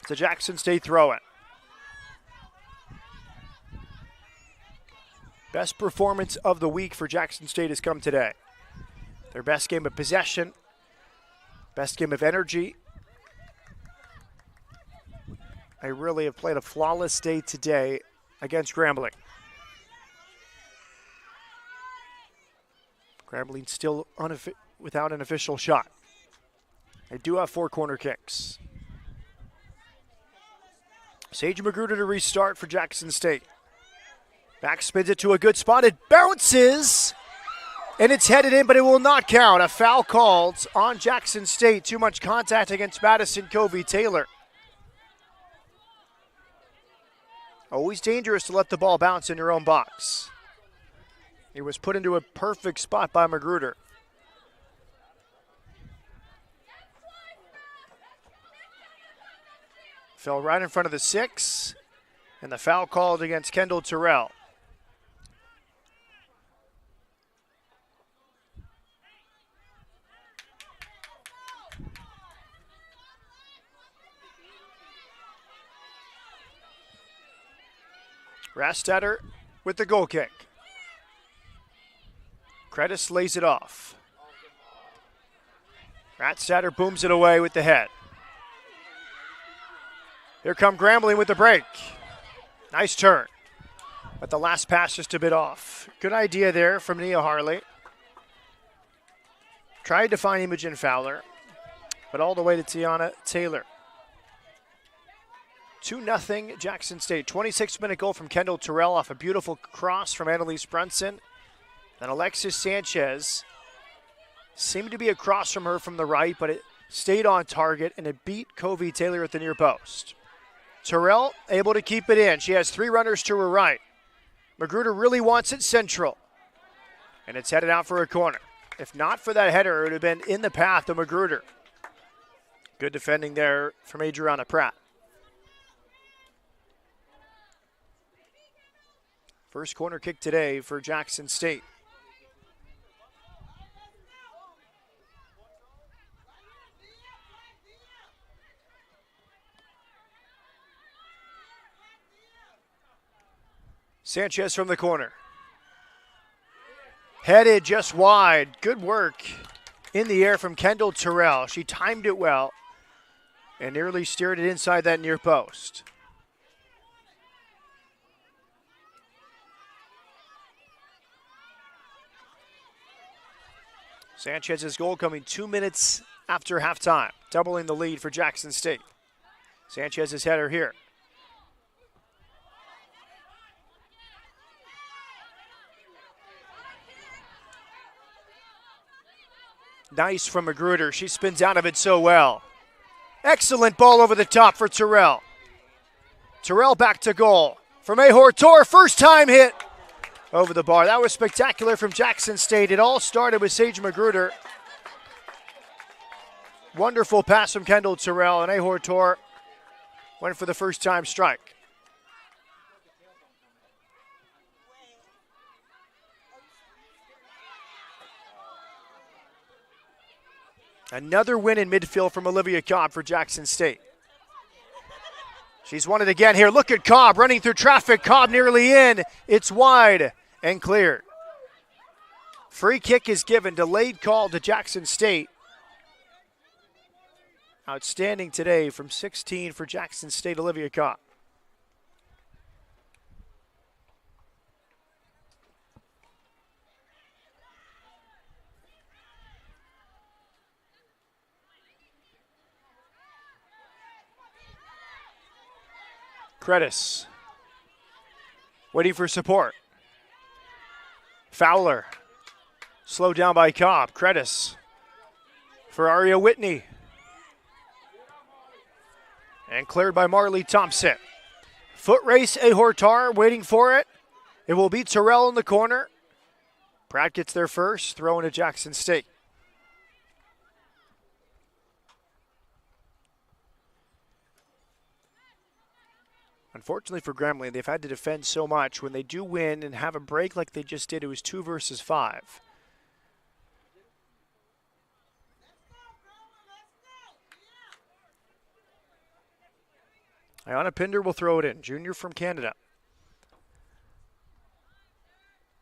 It's a Jackson State throw-in. Best performance of the week for Jackson State has come today. Their best game of possession, best game of energy. They really have played a flawless day today against Grambling. Grambling still without an official shot. They do have 4 corner kicks. Sage Magruder to restart for Jackson State. Back spins it to a good spot. It bounces, and it's headed in, but it will not count. A foul called on Jackson State. Too much contact against Madison Covey-Taylor. Always dangerous to let the ball bounce in your own box. It was put into a perfect spot by Magruder. Fell right in front of the 6, and the foul called against Kendall Terrell. Rastetter with the goal kick. Credis lays it off. Rastetter booms it away with the head. Here come Grambling with the break. Nice turn. But the last pass just a bit off. Good idea there from Nia Harley. Tried to find Imogen Fowler, but all the way to Tiana Taylor. 2-0 Jackson State. 26-minute goal from Kendall Terrell off a beautiful cross from Annalise Brunson. Then Alexis Sanchez seemed to be across from her from the right, but it stayed on target and it beat Covey-Taylor at the near post. Terrell able to keep it in. She has 3 runners to her right. Magruder really wants it central. And it's headed out for a corner. If not for that header, it would have been in the path of Magruder. Good defending there from Adriana Pratt. First corner kick today for Jackson State. Sanchez from the corner. Headed just wide. Good work in the air from Kendall Terrell. She timed it well and nearly steered it inside that near post. Sanchez's goal coming 2 minutes after halftime, doubling the lead for Jackson State. Sanchez's header here. Nice from Magruder. She spins out of it so well. Excellent ball over the top for Terrell. Terrell back to goal. From Ahortor, first time hit over the bar. That was spectacular from Jackson State. It all started with Sage Magruder. Wonderful pass from Kendall Terrell, and Ahortor went for the first time strike. Another win in midfield from Olivia Cobb for Jackson State. She's won it again here. Look at Cobb running through traffic. Cobb nearly in. It's wide and cleared. Free kick is given. Delayed call to Jackson State. Outstanding today from 16 for Jackson State, Olivia Cobb. Credis waiting for support. Fowler slowed down by Cobb. Credis for Aria Whitney. And cleared by Marley Thompson. Foot race, Ahortar waiting for it. It will be Terrell in the corner. Pratt gets there first, throwing to Jackson State. Unfortunately for Grambling, they've had to defend so much. When they do win and have a break like they just did, it was 2 versus 5. Ayana Pinder will throw it in, junior from Canada.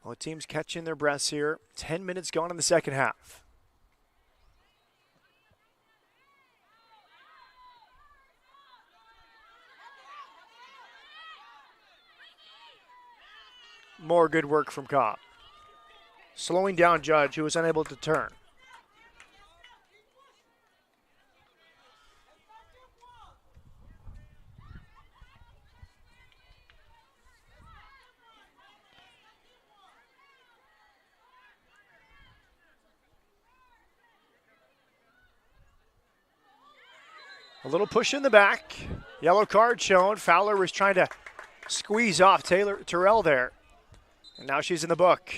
Both teams catching their breaths here. 10 minutes gone in the second half. More good work from Cobb. Slowing down Judge, who was unable to turn. A little push in the back. Yellow card shown. Fowler was trying to squeeze off Terrell there. And now she's in the book.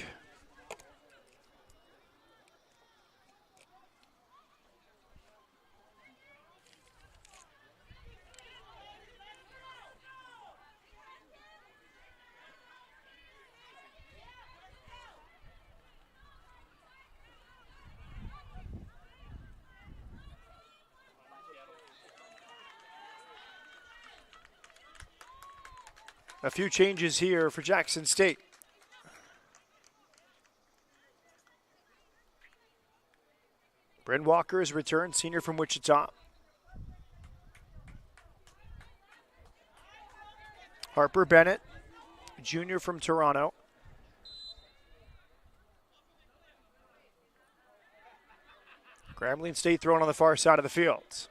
A few changes here for Jackson State. Bryn Walker has returned, senior from Wichita. Harper Bennett, junior from Toronto. Grambling State thrown on the far side of the field.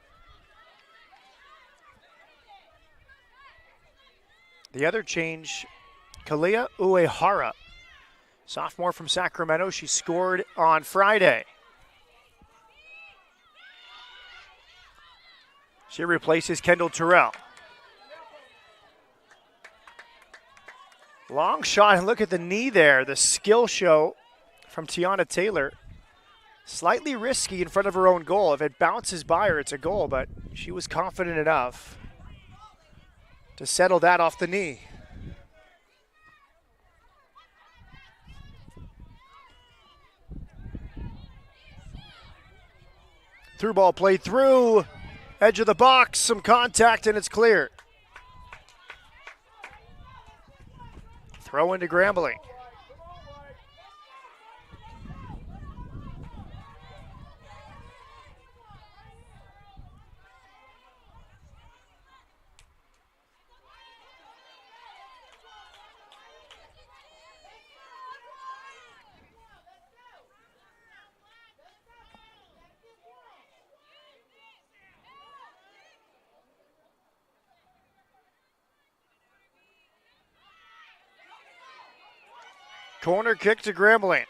The other change, Kalia Uehara, sophomore from Sacramento. She scored on Friday. She replaces Kendall Terrell. Long shot, and look at the knee there. The skill show from Tiana Taylor. Slightly risky in front of her own goal. If it bounces by her, it's a goal, but she was confident enough to settle that off the knee. Through ball played through. Edge of the box, some contact, and it's cleared. Throw into Grambling. Corner kick to Grambling.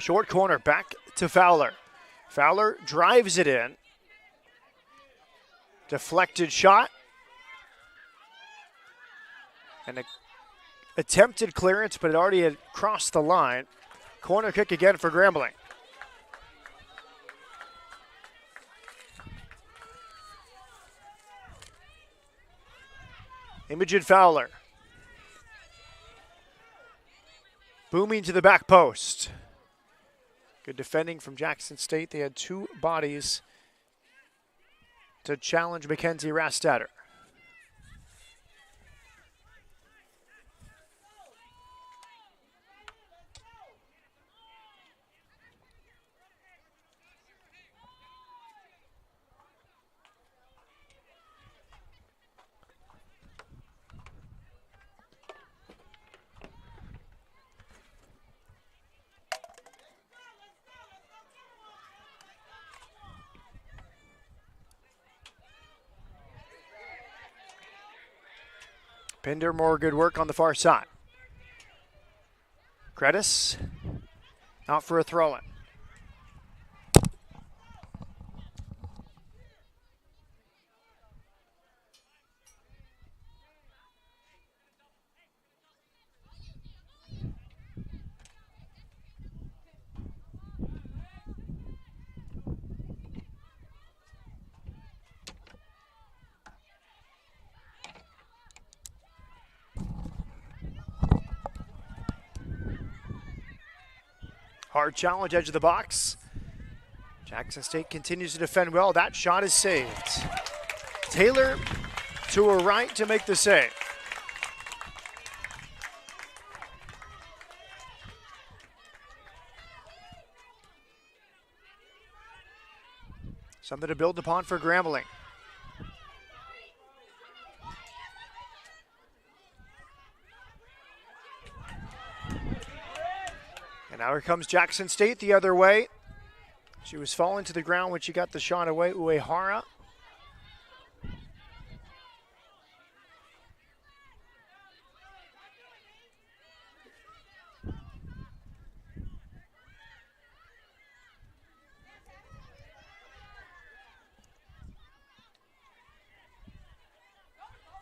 Short corner, back to Fowler. Fowler drives it in. Deflected shot. And attempted clearance, but it already had crossed the line. Corner kick again for Grambling. Imogen Fowler. Booming to the back post. Good defending from Jackson State. They had two bodies to challenge Mackenzie Rastatter. Pinder, more good work on the far side. Credis out for a throw-in. Hard challenge, edge of the box. Jackson State continues to defend well. That shot is saved. Taylor to her right to make the save. Something to build upon for Grambling. And now here comes Jackson State the other way. She was falling to the ground when she got the shot away. Uehara.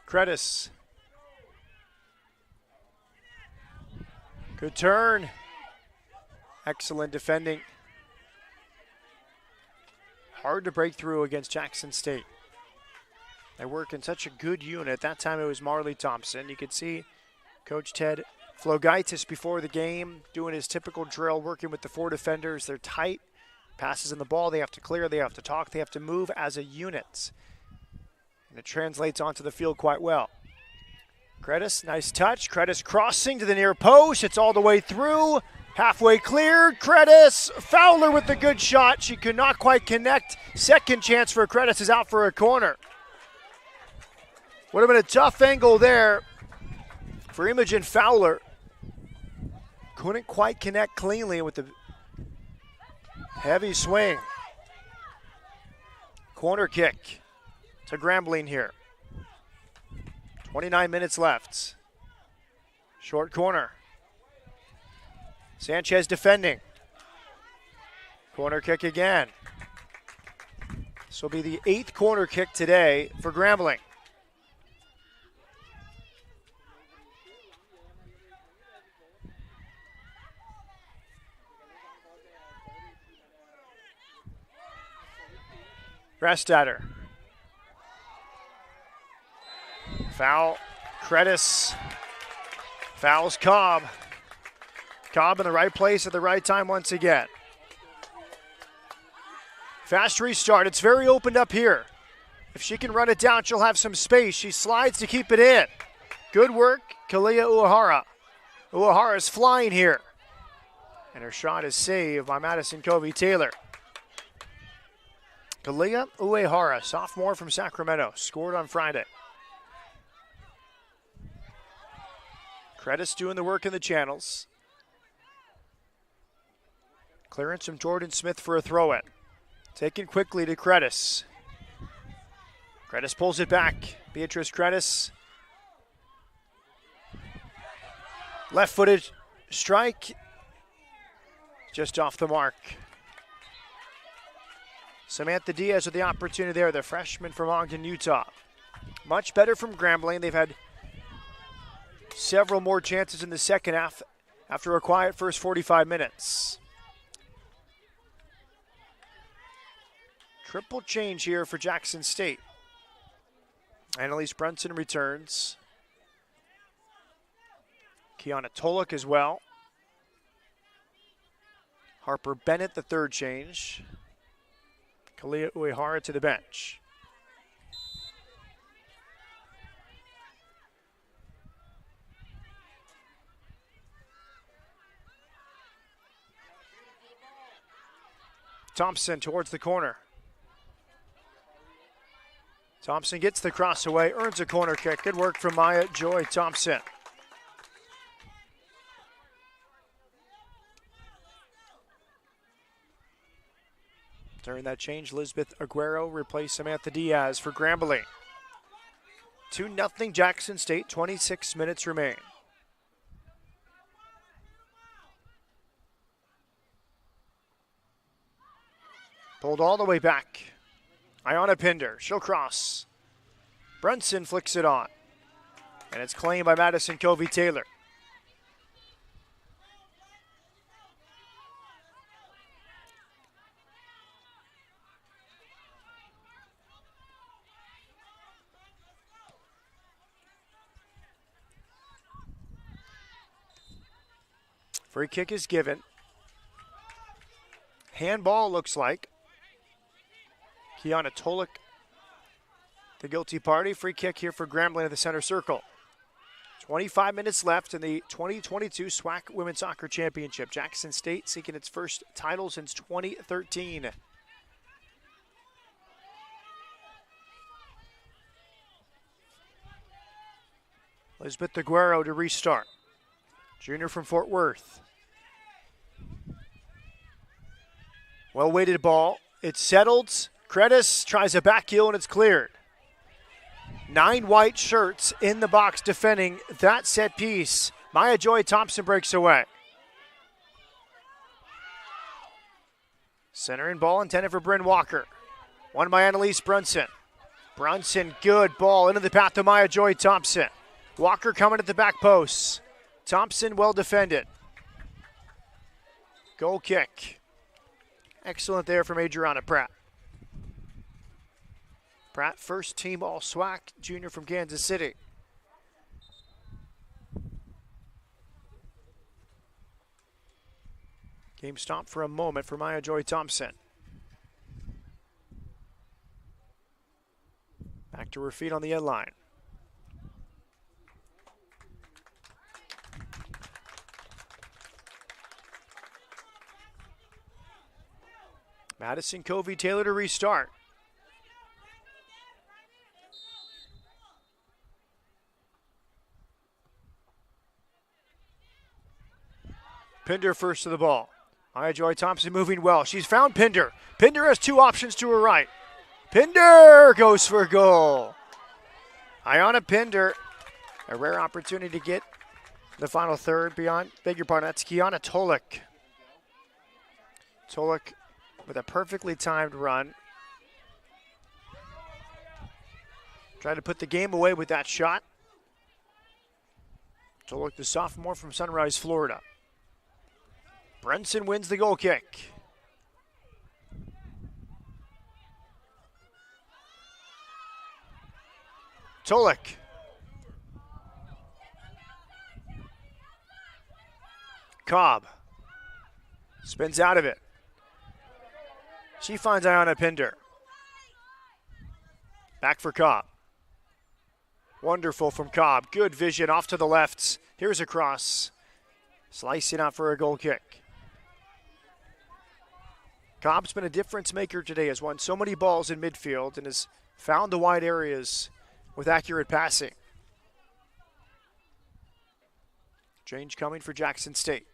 Credis. Good turn. Excellent defending. Hard to break through against Jackson State. They work in such a good unit. That time it was Marley Thompson. You could see Coach Ted Flogaitis before the game doing his typical drill, working with the four defenders. They're tight. Passes in the ball, they have to clear, they have to talk, they have to move as a unit. And it translates onto the field quite well. Credis, nice touch. Credis crossing to the near post. It's all the way through. Halfway cleared. Credis, Fowler with the good shot. She could not quite connect. Second chance for Credis is out for a corner. Would have been a tough angle there for Imogen Fowler. Couldn't quite connect cleanly with the heavy swing. Corner kick to Grambling here. 29 minutes left. Short corner. Sanchez defending. Corner kick again. This will be the 8th corner kick today for Grambling. Rastatter. Foul. Credis. Fouls Cobb. Cobb in the right place at the right time once again. Fast restart. It's very opened up here. If she can run it down, she'll have some space. She slides to keep it in. Good work, Kalia Uehara. Uehara is flying here. And her shot is saved by Madison Covey-Taylor. Kalia Uehara, sophomore from Sacramento, scored on Friday. Credis doing the work in the channels. Clearance from Jordan Smith for a throw-in. Taken quickly to Credis. Credis pulls it back. Beatrice Credis. Left-footed strike. just off the mark. Samantha Diaz with the opportunity there, the freshman from Ogden, Utah. Much better from Grambling. They've had several more chances in the second half after a quiet first 45 minutes. Triple change here for Jackson State. Annalise Brunson returns. Kiana Tolick as well. Harper Bennett, the third change. Kalia Uehara to the bench. Thompson towards the corner. Thompson gets the cross away, earns a corner kick. Good work from Maya Joy Thompson. During that change, Elizabeth Aguero replaced Samantha Diaz for Grambling. 2-0 Jackson State, 26 minutes remain. Pulled all the way back. Iona Pinder, she'll cross. Brunson flicks it on. And it's claimed by Madison Covey-Taylor. Free kick is given. Handball looks like. Kiana Tolick, the guilty party. Free kick here for Grambling at the center circle. 25 minutes left in the 2022 SWAC Women's Soccer Championship. Jackson State seeking its first title since 2013. Elizabeth Aguero to restart. Junior from Fort Worth. Well-weighted ball. It's settled. Credis tries a back heel and it's cleared. 9 white shirts in the box defending that set piece. Maya Joy Thompson breaks away. Center in ball intended for Bryn Walker. Won by Annalise Brunson. Brunson, good ball into the path of Maya Joy Thompson. Walker coming at the back post. Thompson well defended. Goal kick. Excellent there from Adriana Pratt. Pratt, first team All-SWAC junior from Kansas City. Game stopped for a moment for Maya Joy Thompson. Back to her feet on the end line. Madison Covey-Taylor to restart. Pinder first to the ball. Maya Joy Thompson moving well. She's found Pinder. Pinder has 2 options to her right. Pinder goes for goal. Iona Pinder, a rare opportunity to get the final third beyond, beg your pardon, that's Kiana Tolick. Tolick with a perfectly timed run. Tried to put the game away with that shot. Tolick, the sophomore from Sunrise, Florida. Brunson wins the goal kick. Tolick. Cobb spins out of it. She finds Iona Pinder. Back for Cobb. Wonderful from Cobb. Good vision off to the left. Here's a cross. Slicing out for a goal kick. Cobb's been a difference maker today, has won so many balls in midfield and has found the wide areas with accurate passing. Change coming for Jackson State.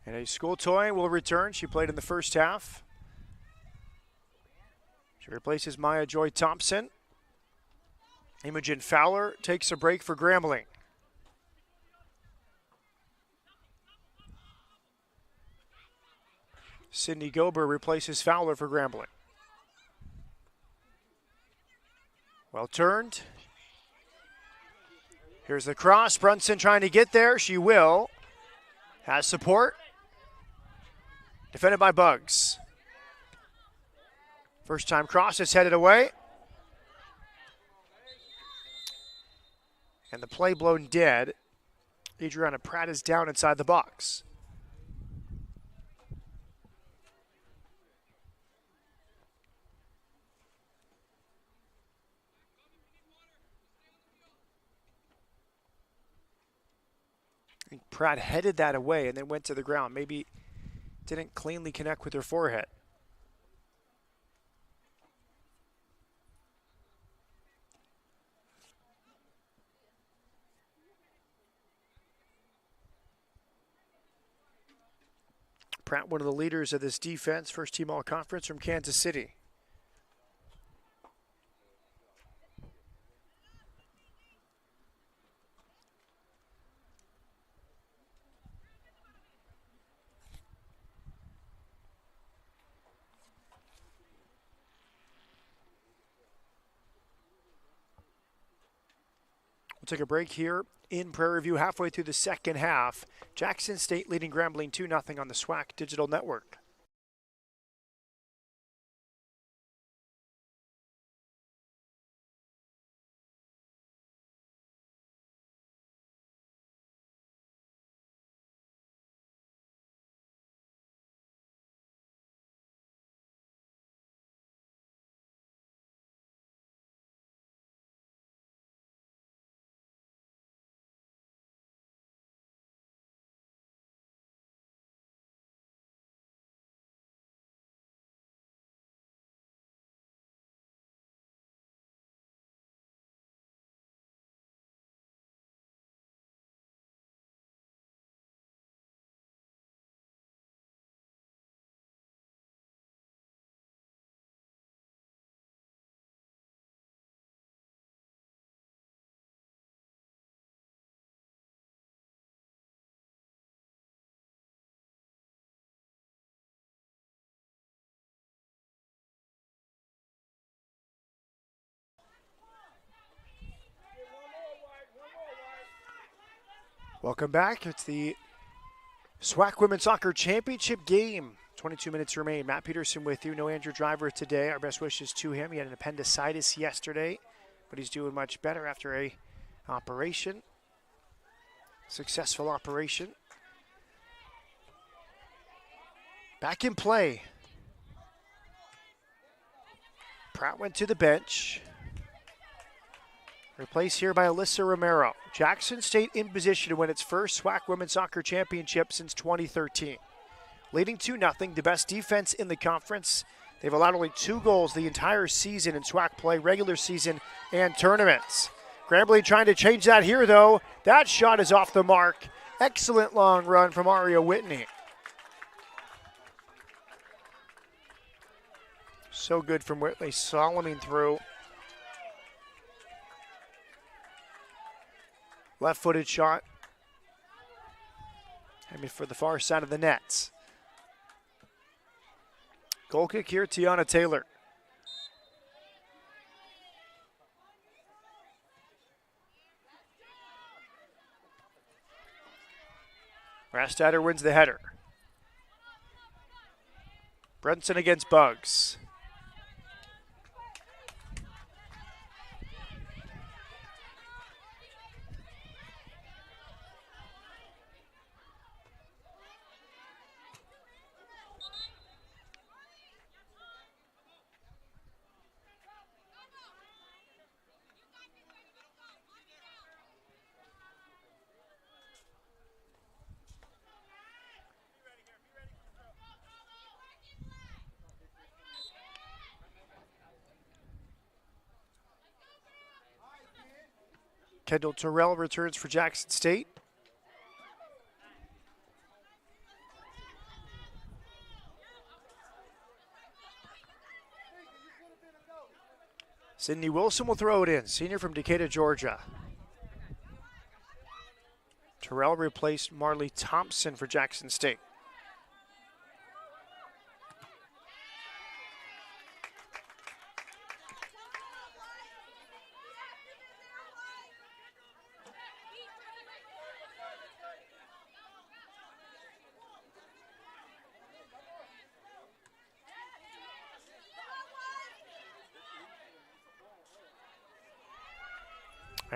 And a school toy will return. She played in the first half. She replaces Maya Joy Thompson. Imogen Fowler takes a break for Grambling. Sydney Gober replaces Fowler for Grambling. Well turned. Here's the cross. Brunson trying to get there. She will. Has support. Defended by Bugs. First time cross is headed away. And the play blown dead. Adriana Pratt is down inside the box. I think Pratt headed that away and then went to the ground. Maybe didn't cleanly connect with her forehead. Pratt, one of the leaders of this defense, first team all-conference from Kansas City. We'll take a break here in Prairie View halfway through the second half. Jackson State leading Grambling 2-0 on the SWAC Digital Network. Welcome back. It's the SWAC Women's Soccer Championship game. 22 minutes remain. Matt Peterson with you. No Andrew Driver today. Our best wishes to him. He had an appendicitis yesterday, but he's doing much better after a operation. Successful operation. Back in play. Pratt went to the bench. Replaced here by Alyssa Romero. Jackson State in position to win its first SWAC Women's Soccer Championship since 2013. Leading 2-0, the best defense in the conference. They've allowed only 2 goals the entire season in SWAC play, regular season and tournaments. Grambling trying to change that here, though. That shot is off the mark. Excellent long run from Aria Whitney. So good from Whitney. Solomon through. Left-footed shot. Heading for the far side of the nets. Goal kick here, Tiana Taylor. Rastatter wins the header. Brunson against Bugs. Kendall Terrell returns for Jackson State. Sydney Wilson will throw it in, senior from Decatur, Georgia. Terrell replaced Marley Thompson for Jackson State.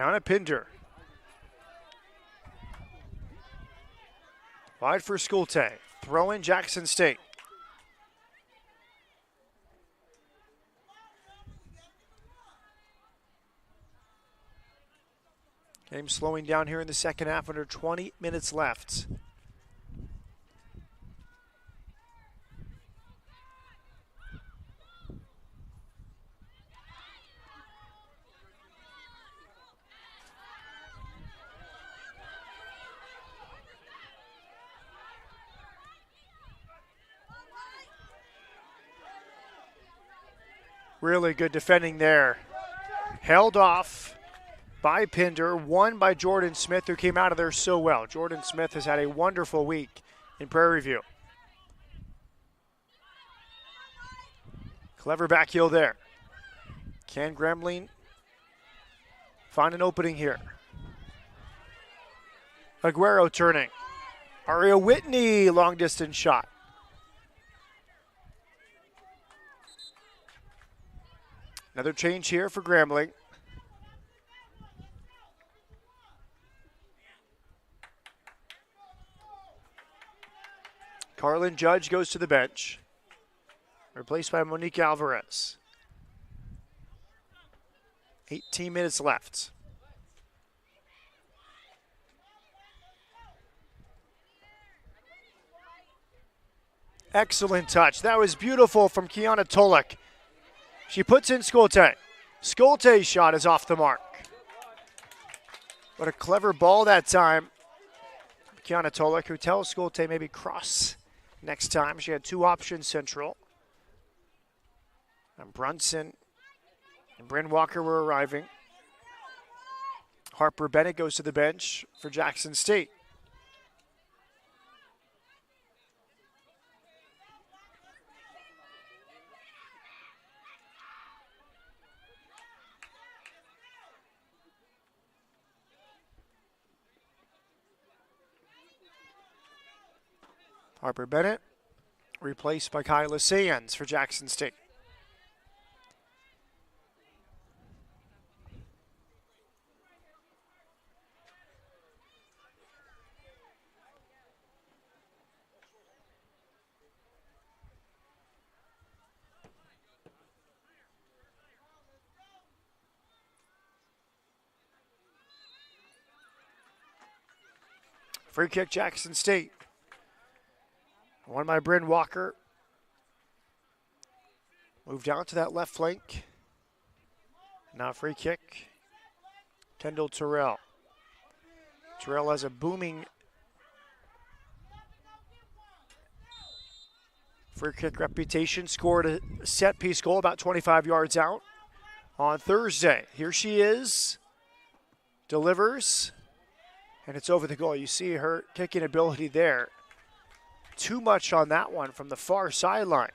Ayana Pinder. Wide for Schulte. Throw in Jackson State. Game slowing down here in the second half, under 20 minutes left. Really good defending there. Held off by Pinder, won by Jordan Smith, who came out of there so well. Jordan Smith has had a wonderful week in Prairie View. Clever back heel there. Can Grambling find an opening here? Aguero turning. Aria Whitney, long distance shot. Another change here for Grambling. Carlin Judge goes to the bench, replaced by Monique Alvarez. 18 minutes left. Excellent touch. That was beautiful from Kiana Tolek. She puts in Schulte. Schulte's shot is off the mark. What a clever ball that time. Kiana Tolek, who tells Schulte maybe cross next time. She had two options central. And Brunson and Bryn Walker were arriving. Harper Bennett goes to the bench for Jackson State. Harper Bennett replaced by Kyla Sands for Jackson State. Free kick, Jackson State. Won by Bryn Walker. Moved down to that left flank. Now free kick. Kendall Terrell. Terrell has a booming free kick reputation. Scored a set piece goal about 25 yards out on Thursday. Here she is. Delivers. And it's over the goal. You see her kicking ability there. Too much on that one from the far sideline.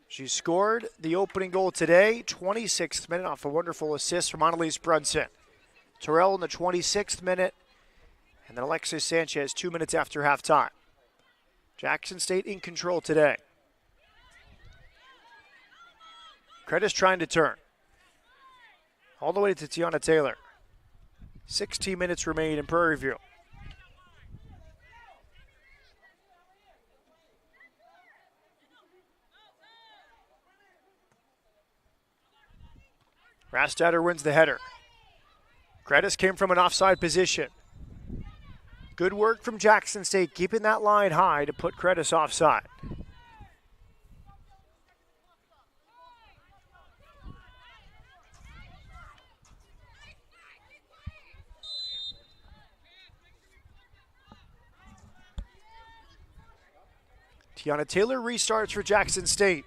She scored the opening goal today, 26th minute off a wonderful assist from Annalise Brunson. Terrell in the 26th minute, and then Alexis Sanchez 2 minutes after halftime. Jackson State in control today. Credit's trying to turn. All the way to Tiana Taylor. 16 minutes remain in Prairie View. Rastatter wins the header. Credis came from an offside position. Good work from Jackson State, keeping that line high to put Credis offside. Tiana Taylor restarts for Jackson State.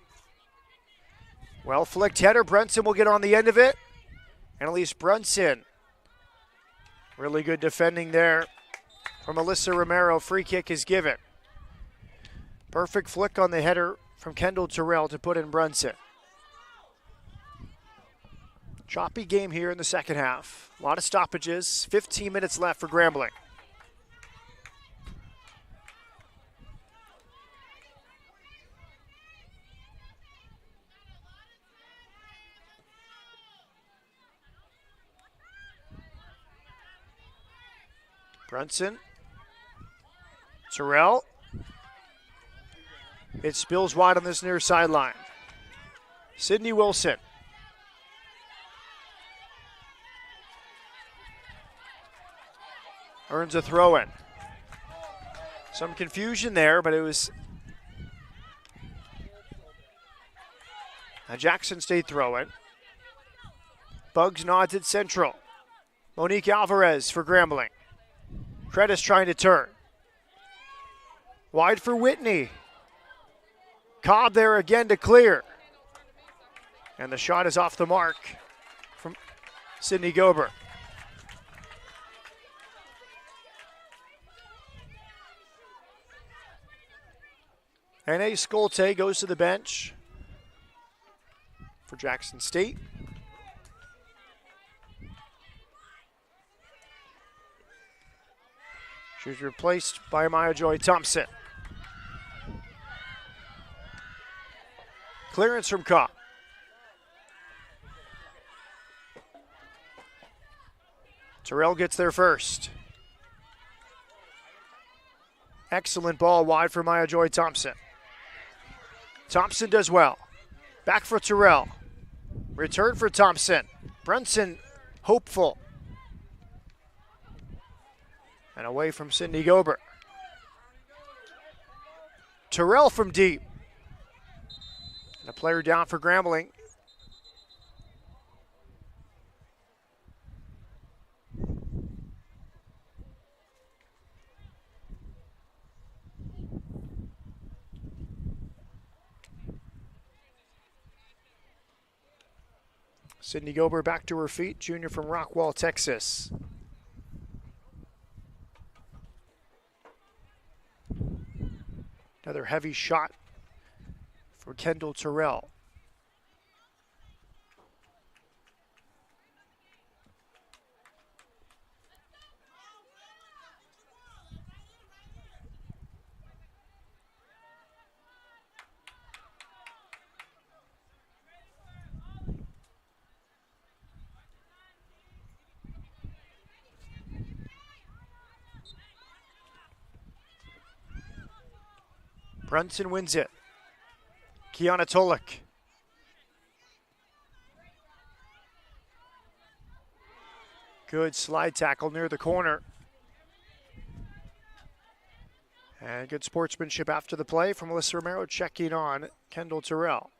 Well flicked header. Brunson will get on the end of it. Annalise Brunson. Really good defending there from Alyssa Romero. Free kick is given. Perfect flick on the header from Kendall Terrell to put in Brunson. Choppy game here in the second half. A lot of stoppages. 15 minutes left for Grambling. Brunson. Terrell. It spills wide on this near sideline. Sydney Wilson. Earns a throw-in. Some confusion there, but it was a Jackson State throw-in. Bugs nods at central. Monique Alvarez for Grambling. Credis trying to turn. Wide for Whitney. Cobb there again to clear. And the shot is off the mark from Sydney Gober. N.A. Skolte goes to the bench for Jackson State. She was replaced by Maya Joy Thompson. Clearance from Cobb. Terrell gets there first. Excellent ball wide for Maya Joy Thompson. Thompson does well. Back for Terrell. Return for Thompson. Brunson hopeful. And away from Sydney Gober. Terrell from deep. And a player down for Grambling. Sydney Gober back to her feet, junior from Rockwall, Texas. Another heavy shot for Kendall Terrell. Brunson wins it. Kiana Tolik. Good slide tackle near the corner. And good sportsmanship after the play from Alyssa Romero checking on Kendall Terrell.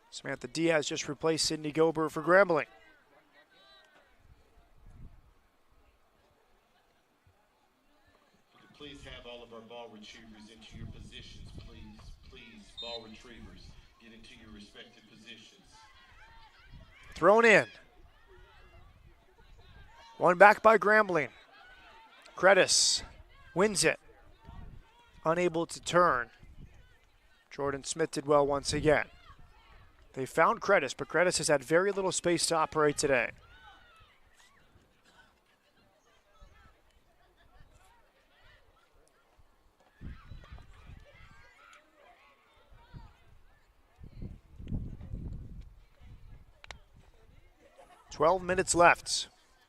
Samantha Diaz just replaced Sydney Gober for Grambling. Please have all of our ball retrievers into your positions, please. Please, ball retrievers, get into your respective positions. Thrown in. One back by Grambling. Credis wins it. Unable to turn. Jordan Smith did well once again. They found Credis, but Credis has had very little space to operate today. .12 minutes left.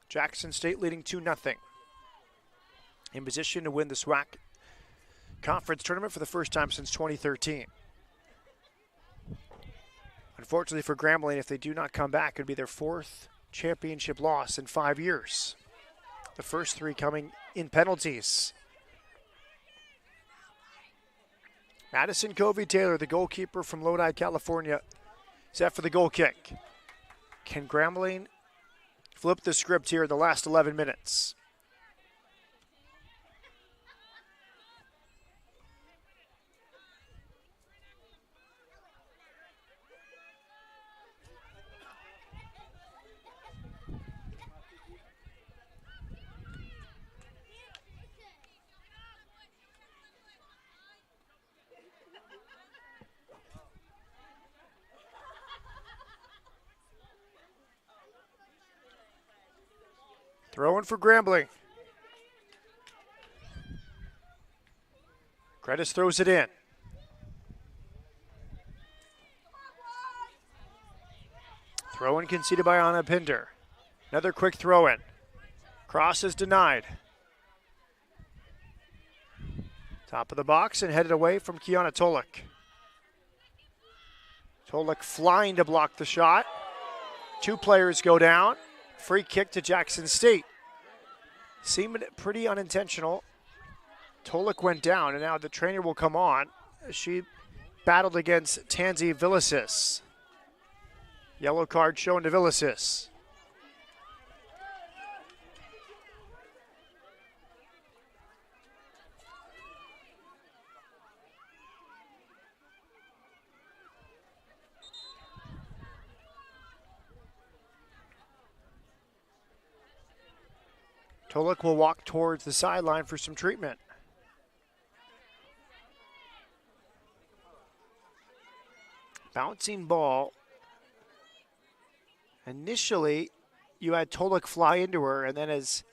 Jackson State leading 2-0. In position to win the SWAC Conference Tournament for the first time since 2013. Unfortunately for Grambling, if they do not come back, it would be their fourth championship loss in 5 years. The first three coming in penalties. Madison Covey-Taylor, the goalkeeper from Lodi, California, set for the goal kick. Can Grambling flip the script here in the last 11 minutes? Throwing for Grambling. Credis throws it in. Throw in conceded by Anna Pinder. Another quick throw in. Cross is denied. Top of the box and headed away from Kiana Tolik. Tolik flying to block the shot. 2 players go down. Free kick to Jackson State. Seemed pretty unintentional. Tolik went down, and now the trainer will come on. She battled against Tansy Villicis. Yellow card shown to Villicis. Tolik will walk towards the sideline for some treatment. Bouncing ball. Initially, you had Tolik fly into her, and then as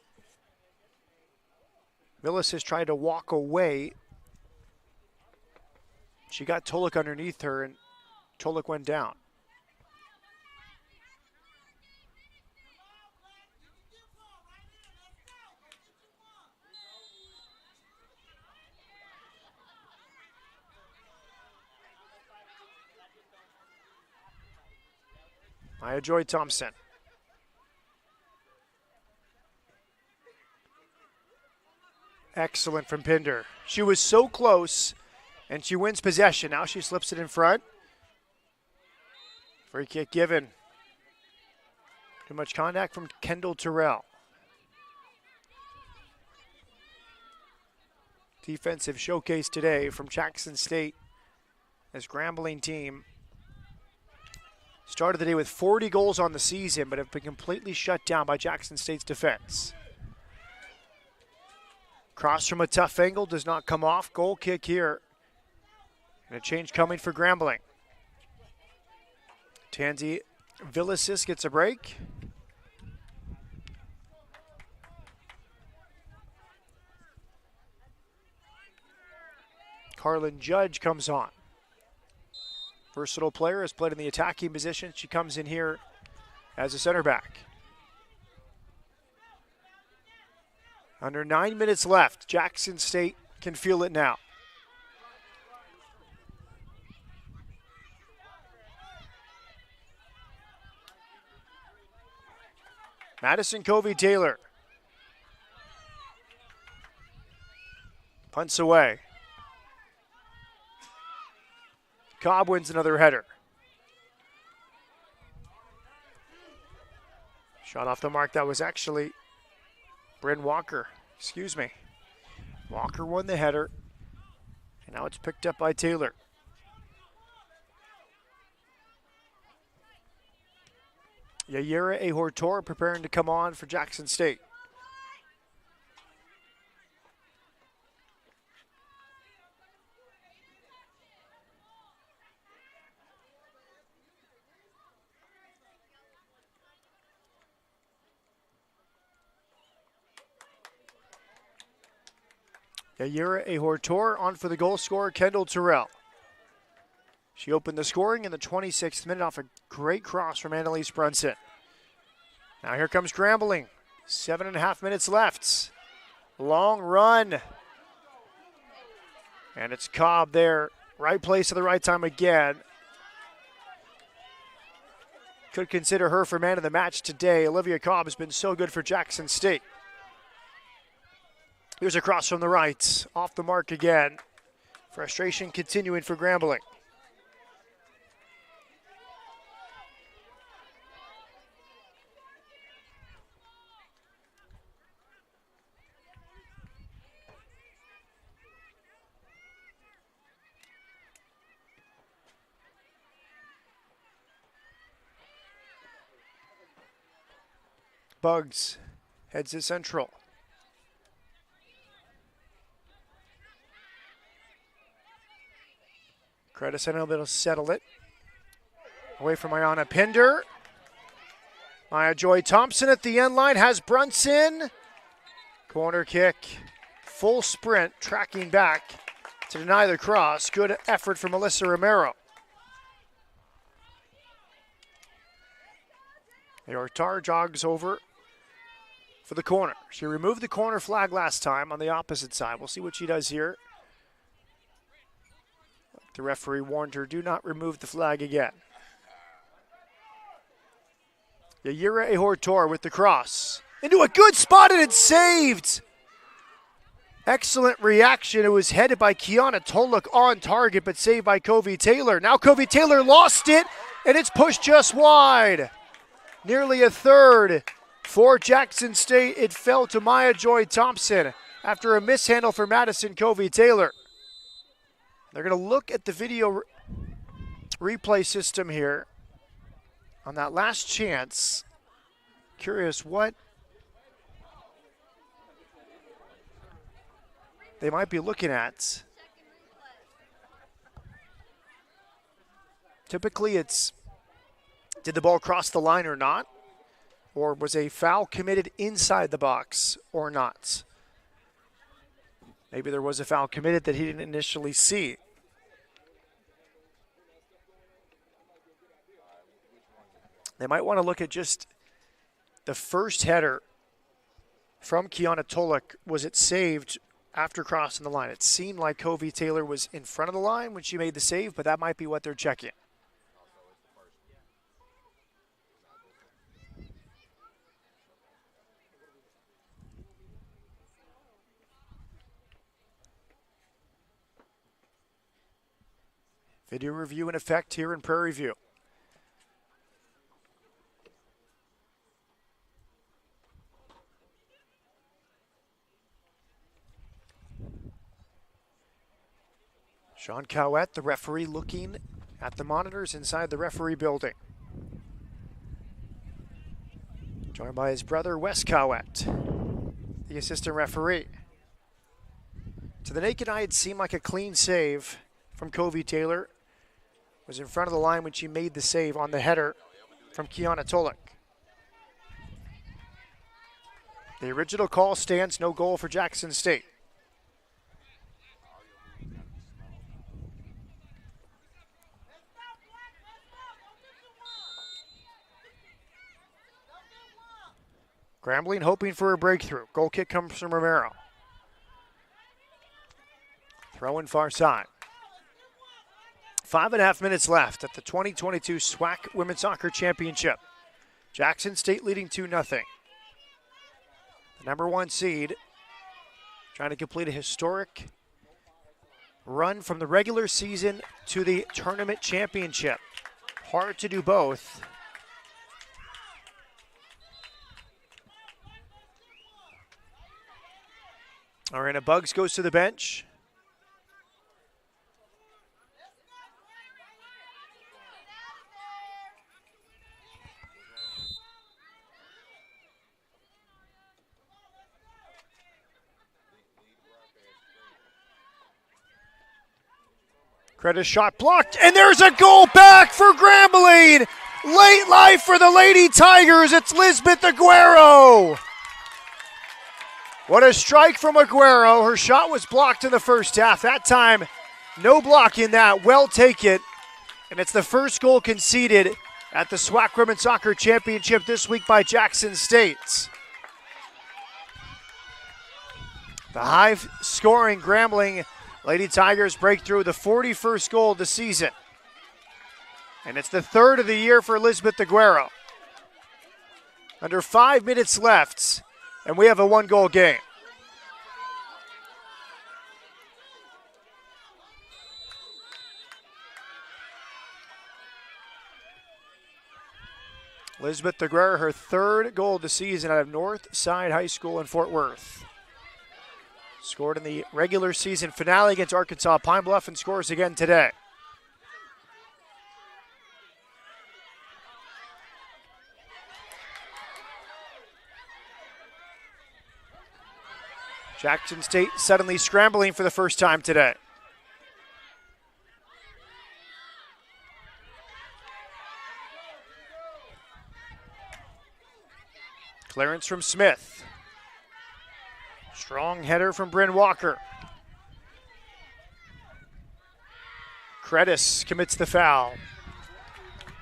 Villis has tried to walk away, she got Tolik underneath her, and Tolik went down. Maya Joy Thompson. Excellent from Pinder. She was so close, and she wins possession. Now she slips it in front. Free kick given. Too much contact from Kendall Terrell. Defensive showcase today from Jackson State as Grambling team started the day with 40 goals on the season, but have been completely shut down by Jackson State's defense. Cross from a tough angle does not come off. Goal kick here. And a change coming for Grambling. Tansy Villicis gets a break. Carlin Judge comes on. Versatile player, has played in the attacking position. She comes in here as a center back. Under 9 minutes left. Jackson State can feel it now. Madison Covey-Taylor punts away. Cobb wins another header. Shot off the mark. That was actually Bryn Walker. Excuse me. Walker won the header. And now it's picked up by Taylor. Yayira Ahortor preparing to come on for Jackson State. Yayira Ahortor on for the goal scorer, Kendall Terrell. She opened the scoring in the 26th minute off a great cross from Annalise Brunson. Now here comes Grambling. 7.5 minutes left. Long run. And it's Cobb there. Right place at the right time again. Could consider her for man of the match today. Olivia Cobb has been so good for Jackson State. Here's a cross from the right. Off the mark again. Frustration continuing for Grambling. Bugs heads to central. Crediceno will settle it. Away from Ayana Pinder. Maya Joy Thompson at the end line has Brunson. Corner kick, full sprint, tracking back to deny the cross. Good effort from Melissa Romero. Yortar jogs over for the corner. She removed the corner flag last time on the opposite side. We'll see what she does here. The referee warned her, do not remove the flag again. Yaira Ehortor with the cross. Into a good spot, and it's saved. Excellent reaction. It was headed by Kiana Toluk on target, but saved by Covey Taylor. Now Covey Taylor lost it, and it's pushed just wide. Nearly a third for Jackson State. It fell to Maya Joy Thompson after a mishandle for Madison Covey Taylor. They're going to look at the video replay system here on that last chance. Curious what they might be looking at. Typically it's, did the ball cross the line or not? Or was a foul committed inside the box or not? Maybe there was a foul committed that he didn't initially see. They might want to look at just the first header from Kiana Toluk. Was it saved after crossing the line? It seemed like Covey Taylor was in front of the line when she made the save, but that might be what they're checking. Video review in effect here in Prairie View. Sean Cowett, the referee, looking at the monitors inside the referee building. Joined by his brother, Wes Cowett, the assistant referee. To the naked eye, it seemed like a clean save from Covey Taylor. Was in front of the line when she made the save on the header from Kiana Toluk. The original call stands, no goal for Jackson State. Grambling hoping for a breakthrough. Goal kick comes from Romero. Throw in far side. 5.5 minutes left at the 2022 SWAC Women's Soccer Championship. Jackson State leading 2-0. The number 1 seed trying to complete a historic run from the regular season to the tournament championship. Hard to do both. Arena Bugs goes to the bench. Credit shot blocked, and there's a goal back for Grambling. Late life for the Lady Tigers. It's Lisbeth Aguero. What a strike from Aguero. Her shot was blocked in the first half. That time, no blocking that. Well taken. And it's the first goal conceded at the SWAC Women's Soccer Championship this week by Jackson State. The high-scoring Grambling Lady Tigers break through the 41st goal of the season. And it's the third of the year for Elizabeth Aguero. Under 5 minutes left, and we have a 1-goal game. Elizabeth Aguero, her third goal of the season out of Northside High School in Fort Worth. Scored in the regular season finale against Arkansas Pine Bluff and scores again today. Jackson State suddenly scrambling for the first time today. Clearance from Smith. Strong header from Bryn Walker. Credis commits the foul.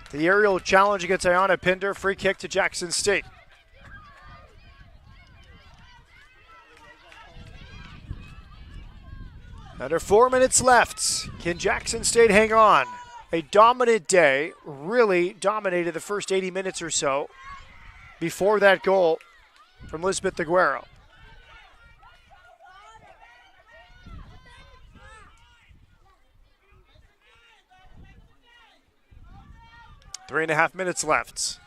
The aerial challenge against Ayana Pinder. Free kick to Jackson State. Under 4 minutes left. Can Jackson State hang on? A dominant day. Really dominated the first 80 minutes or so before that goal from Lisbeth Aguero. Three and a half minutes left.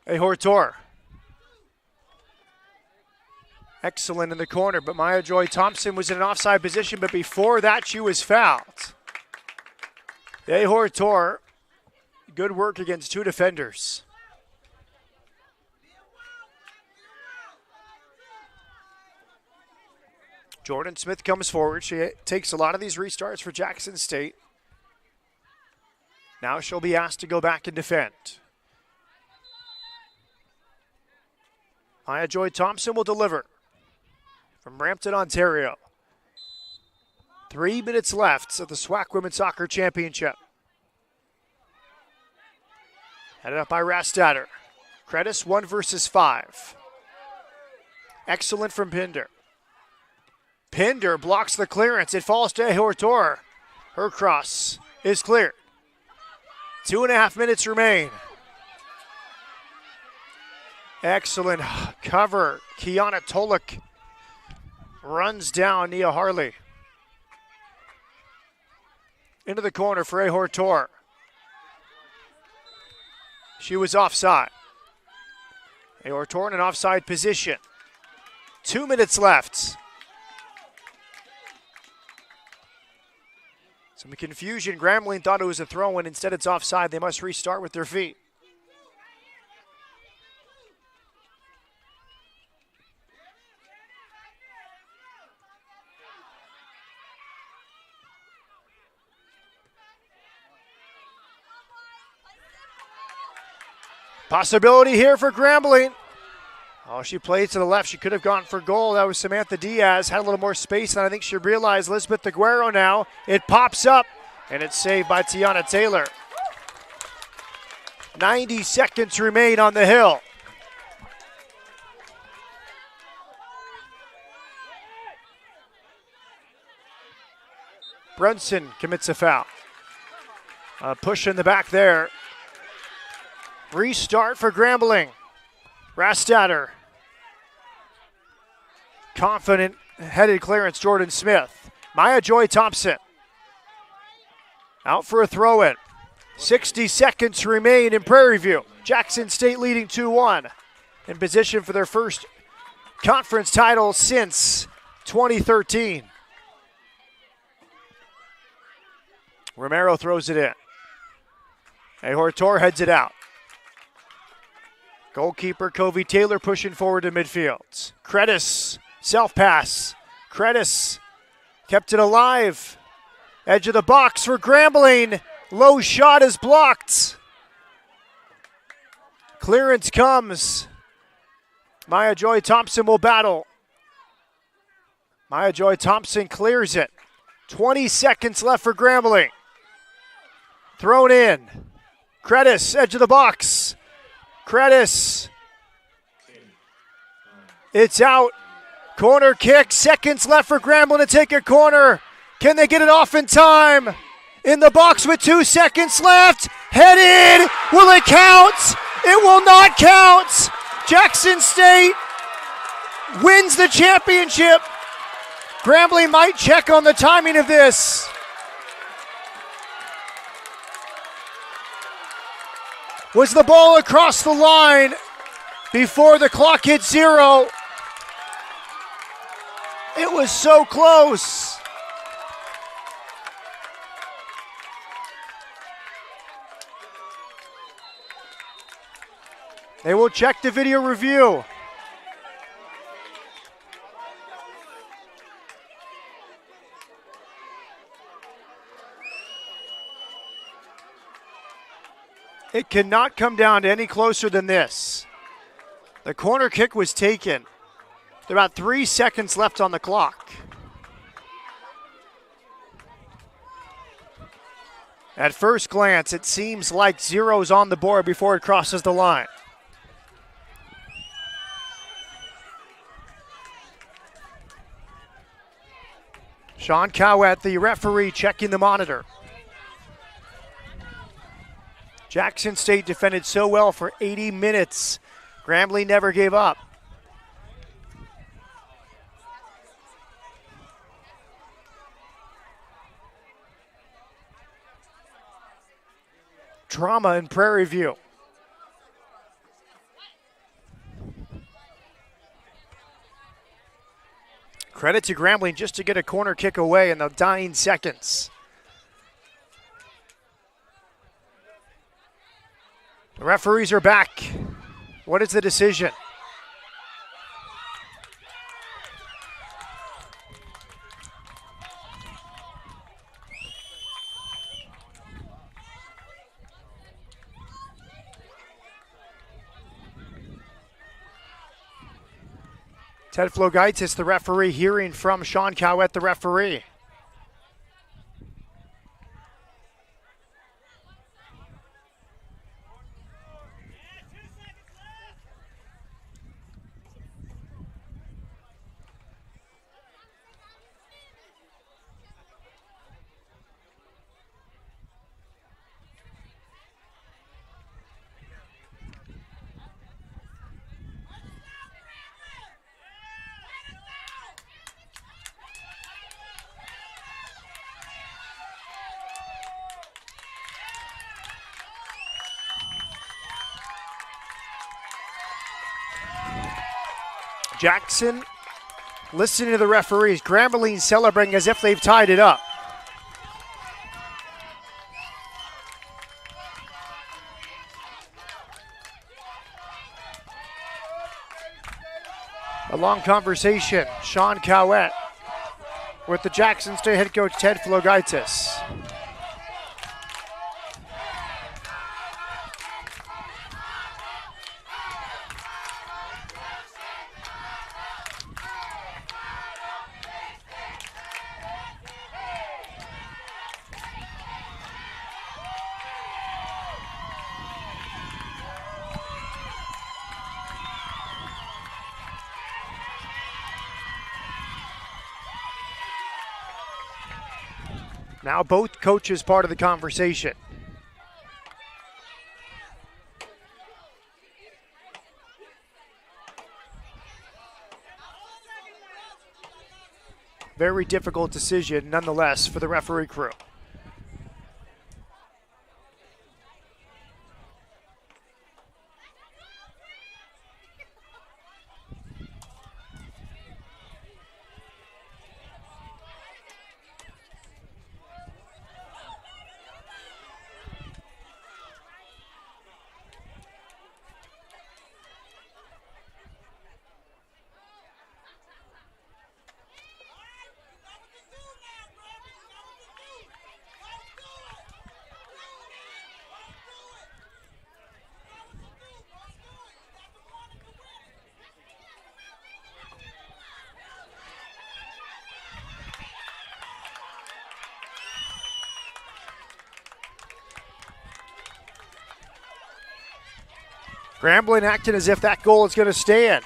Hortor. Excellent in the corner, but Maya Joy Thompson was in an offside position, but before that she was fouled. Hortor, good work against two defenders. Jordan Smith comes forward. She takes a lot of these restarts for Jackson State. Now she'll be asked to go back and defend. Maya Joy Thompson will deliver from Brampton, Ontario. 3 minutes left of the SWAC Women's Soccer Championship. Headed up by Rastatter. Credis 1 versus 5. Excellent from Pinder. Pinder blocks the clearance. It falls to Hortor. Her cross is cleared. 2.5 minutes remain. Excellent cover. Kiana Tolik runs down Nia Harley. Into the corner for Hortor. She was offside. Hortor in an offside position. 2 minutes left. Some confusion. Grambling thought it was a throw-in. Instead, it's offside. They must restart with their feet. Possibility here for Grambling. Oh, she played to the left. She could have gone for goal. That was Samantha Diaz. Had a little more space than I think she realized. Lisbeth Aguero now. It pops up, and it's saved by Tiana Taylor. 90 seconds remain on the hill. Brunson commits a foul. Push in the back there. Restart for Grambling. Rastatter. Confident headed clearance, Jordan Smith. Maya Joy Thompson. Out for a throw-in. 60 seconds remain in Prairie View. Jackson State leading 2-1. In position for their first conference title since 2013. Romero throws it in. Hortor heads it out. Goalkeeper Covey Taylor pushing forward to midfield. Credis, self-pass. Credis kept it alive. Edge of the box for Grambling. Low shot is blocked. Clearance comes. Maya Joy Thompson will battle. Maya Joy Thompson clears it. 20 seconds left for Grambling. Thrown in. Credis, edge of the box. Credis. It's out. Corner kick. Seconds left for Grambling to take a corner. Can they get it off in time? In the box with 2 seconds left. Headed. Will it count? It will not count. Jackson State wins the championship. Grambling might check on the timing of this. Was the ball across the line before the clock hit 0? It was so close. They will check the video review. It cannot come down to any closer than this. The corner kick was taken. There are about 3 seconds left on the clock. At first glance, it seems like zero's on the board before it crosses the line. Sean Cowett, the referee, checking the monitor. Jackson State defended so well for 80 minutes. Grambling never gave up. Drama in Prairie View. Credit to Grambling just to get a corner kick away in the dying seconds. The referees are back. What is the decision? Ted Flogaitis, the referee, hearing from Sean Cowett, the referee. Jackson listening to the referees. Grambling celebrating as if they've tied it up. A long conversation. Sean Cowett with the Jackson State head coach Ted Flogaitis. Now both coaches part of the conversation. Very difficult decision nonetheless for the referee crew. Grambling acting as if that goal is going to stand.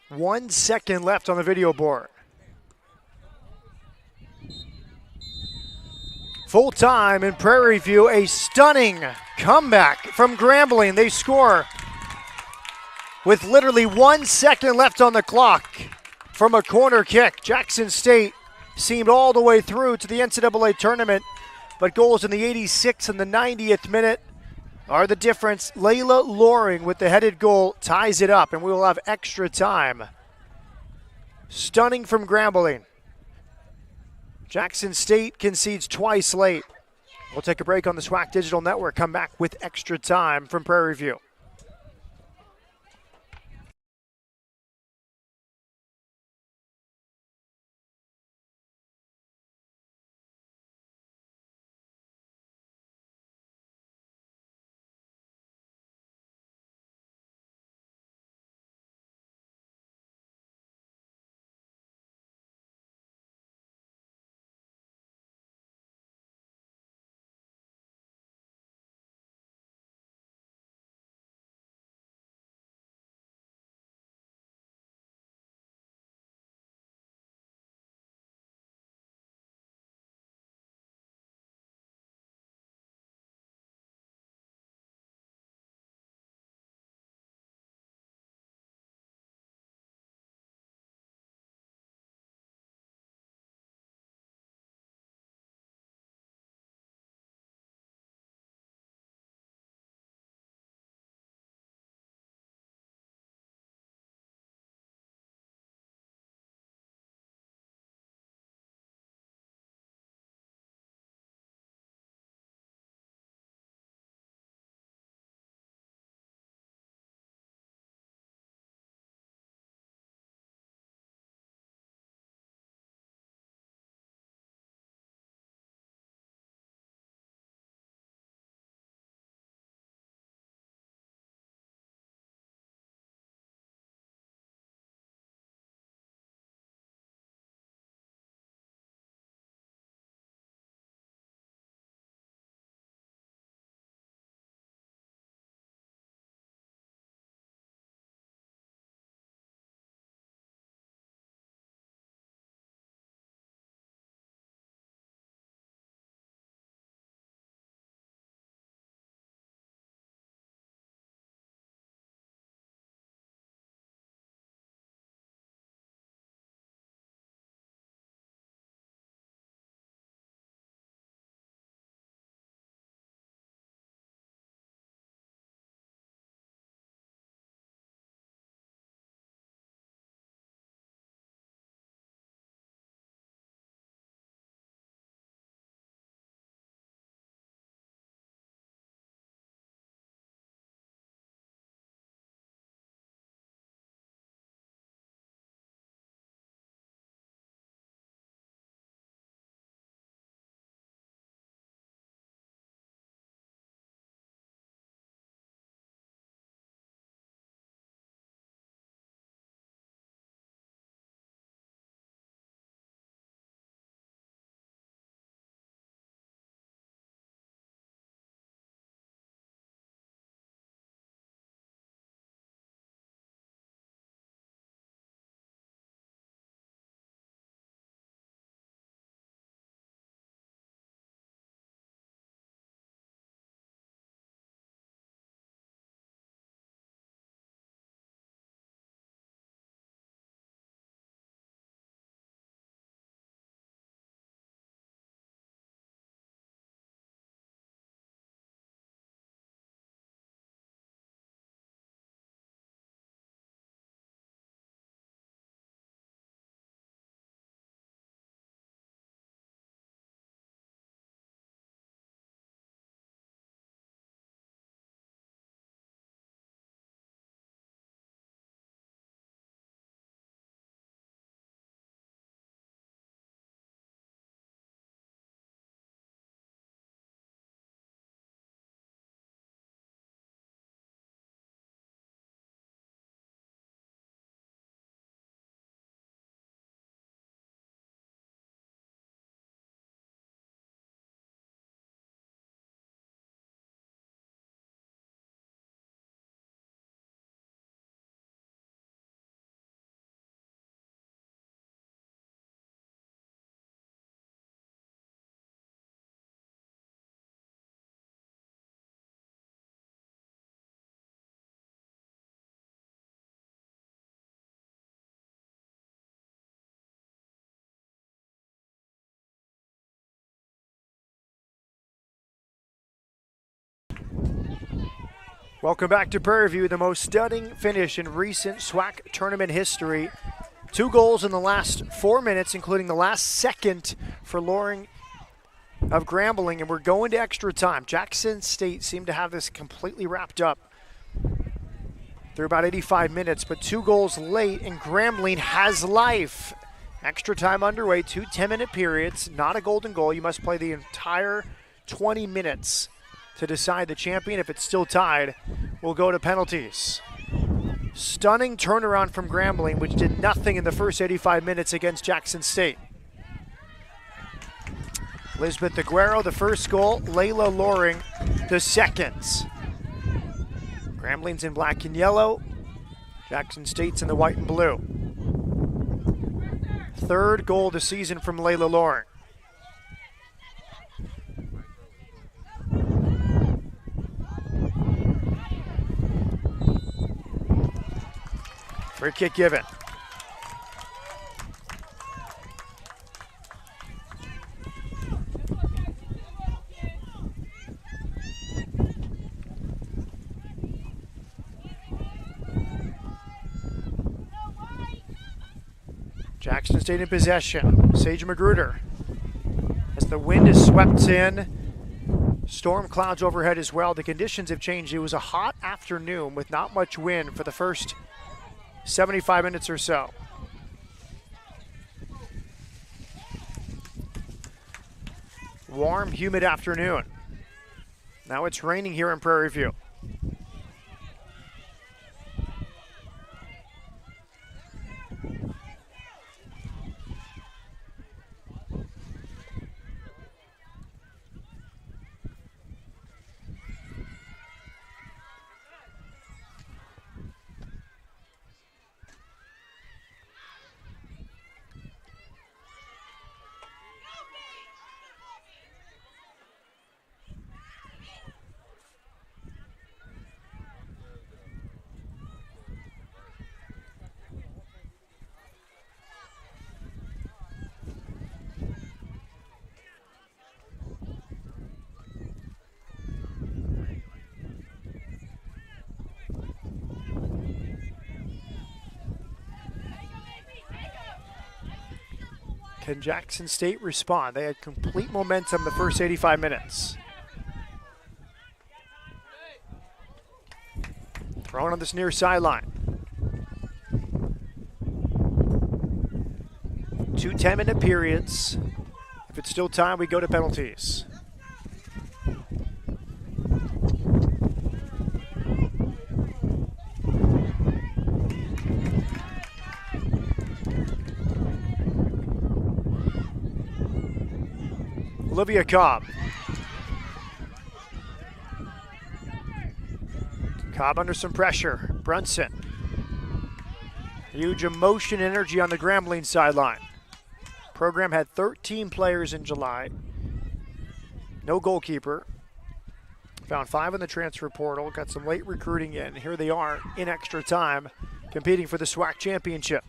One second left on the video board. Full time in Prairie View, a stunning comeback from Grambling. They score with literally 1 second left on the clock from a corner kick. Jackson State seemed all the way through to the NCAA tournament, but goals in the 86th and the 90th minute are the difference. Layla Loring with the headed goal ties it up, and we will have extra time Stunning from Grambling. Jackson State concedes twice late. We'll take a break on the SWAC Digital Network, come back with extra time from Prairie View. Welcome back to Prairie View, the most stunning finish in recent SWAC tournament history. 2 goals in the last 4 minutes, including the last second for Loring of Grambling, and we're going to extra time. Jackson State seemed to have this completely wrapped up through about 85 minutes, but 2 goals late, and Grambling has life. Extra time underway, 2 10-minute periods, not a golden goal. You must play the entire 20 minutes to decide the champion. If it's still tied, we'll go to penalties. Stunning turnaround from Grambling, which did nothing in the first 85 minutes against Jackson State. Lisbeth Aguero, the first goal. Layla Loring, the second. Grambling's in black and yellow. Jackson State's in the white and blue. 3rd goal this season from Layla Loring. Free kick given. Jackson State in possession. Sage Magruder. As the wind is swept in, storm clouds overhead as well. The conditions have changed. It was a hot afternoon with not much wind for the first 75 minutes or so. Warm, humid afternoon. Now it's raining here in Prairie View. Can Jackson State respond? They had complete momentum the first 85 minutes. Thrown on this near sideline. 2 10-minute periods. If it's still time, we go to penalties. Olivia Cobb. Cobb under some pressure. Brunson. Huge emotion and energy on the Grambling sideline. Program had 13 players in July. No goalkeeper. Found 5 in the transfer portal. Got some late recruiting in. Here they are in extra time, competing for the SWAC championship.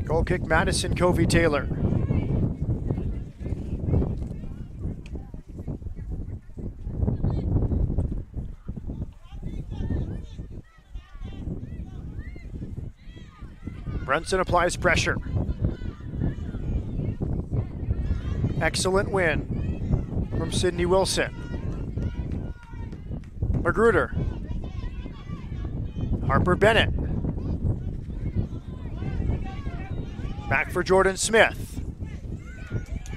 Goal kick, Madison Covey-Taylor. Brunson applies pressure. Excellent win from Sydney Wilson. Magruder. Harper Bennett. Back for Jordan Smith.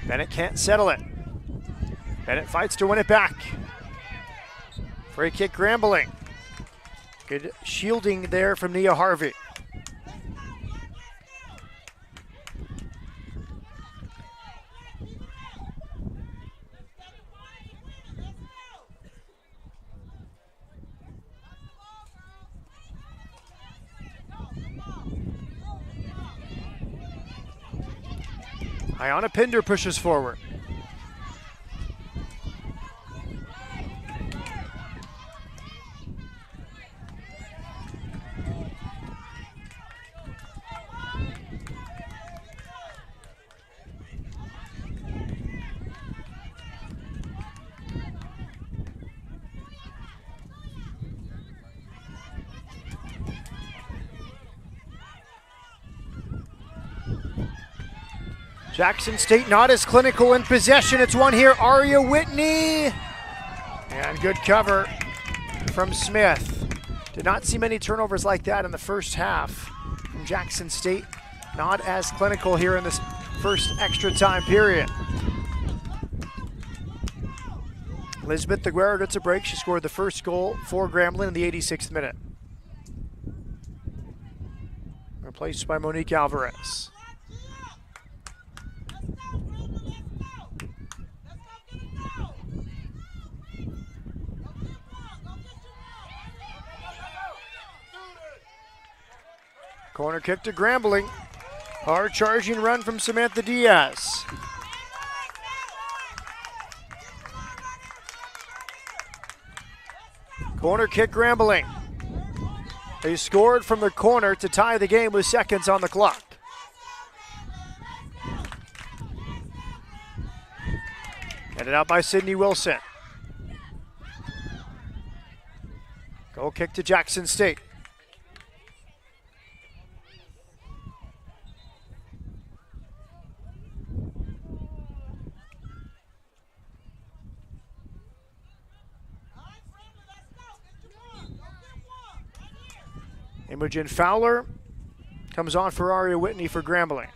Bennett can't settle it. Bennett fights to win it back. Free kick, Grambling. Good shielding there from Nia Harvey. Ayana Pinder pushes forward. Jackson State not as clinical in possession. It's one here, Aria Whitney. And good cover from Smith. Did not see many turnovers like that in the first half from Jackson State. Not as clinical here in this first extra time period. Elizabeth Aguero gets a break. She scored the first goal for Grambling in the 86th minute. Replaced by Monique Alvarez. Corner kick to Grambling. Hard charging run from Samantha Diaz. Corner kick Grambling. They scored from the corner to tie the game with seconds on the clock. Headed out by Sydney Wilson. Goal kick to Jackson State. Imogen Fowler comes on for Aria Whitney for Grambling.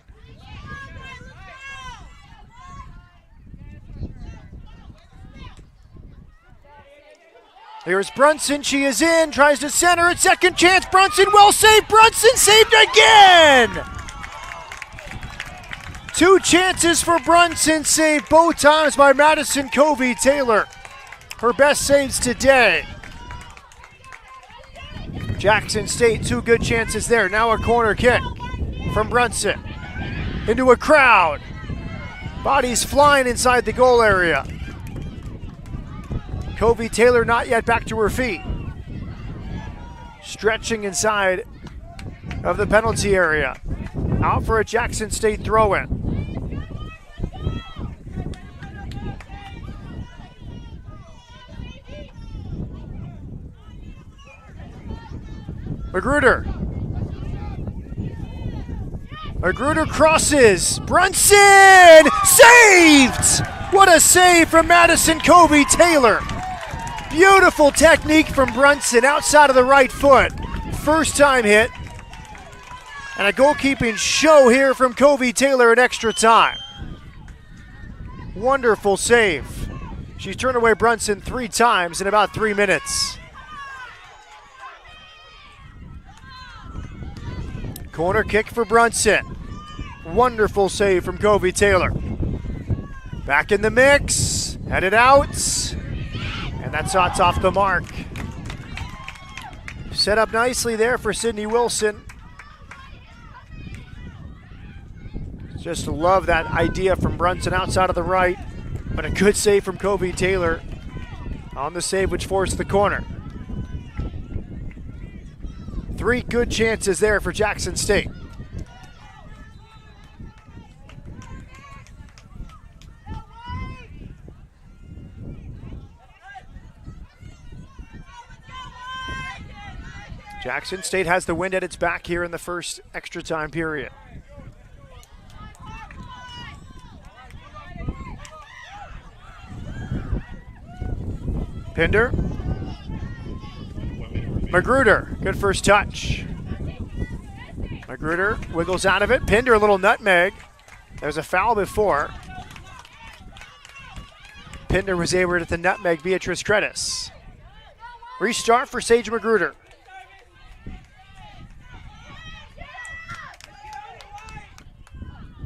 Here's Brunson, she is in, tries to center it, second chance, Brunson will save, Brunson saved again! 2 chances for Brunson, saved both times by Madison Covey-Taylor. Her best saves today. Jackson State, 2 good chances there. Now a corner kick from Brunson into a crowd. Bodies flying inside the goal area. Covey-Taylor not yet back to her feet. Stretching inside of the penalty area. Out for a Jackson State throw-in. Magruder crosses. Brunson saved! What a save from Madison Covey-Taylor. Beautiful technique from Brunson outside of the right foot. First time hit. And a goalkeeping show here from Covey-Taylor in extra time. Wonderful save. She's turned away Brunson 3 times in about 3 minutes. Corner kick for Brunson. Wonderful save from Covey-Taylor. Back in the mix, headed out, and that shot's off the mark. Set up nicely there for Sydney Wilson. Just love that idea from Brunson outside of the right, but a good save from Covey-Taylor on the save which forced the corner. 3 good chances there for Jackson State. Jackson State has the wind at its back here in the first extra time period. Pinder. Magruder, good first touch. Magruder wiggles out of it. Pinder, a little nutmeg. There's a foul before. Pinder was able to nutmeg Beatrice Credis. Restart for Sage Magruder.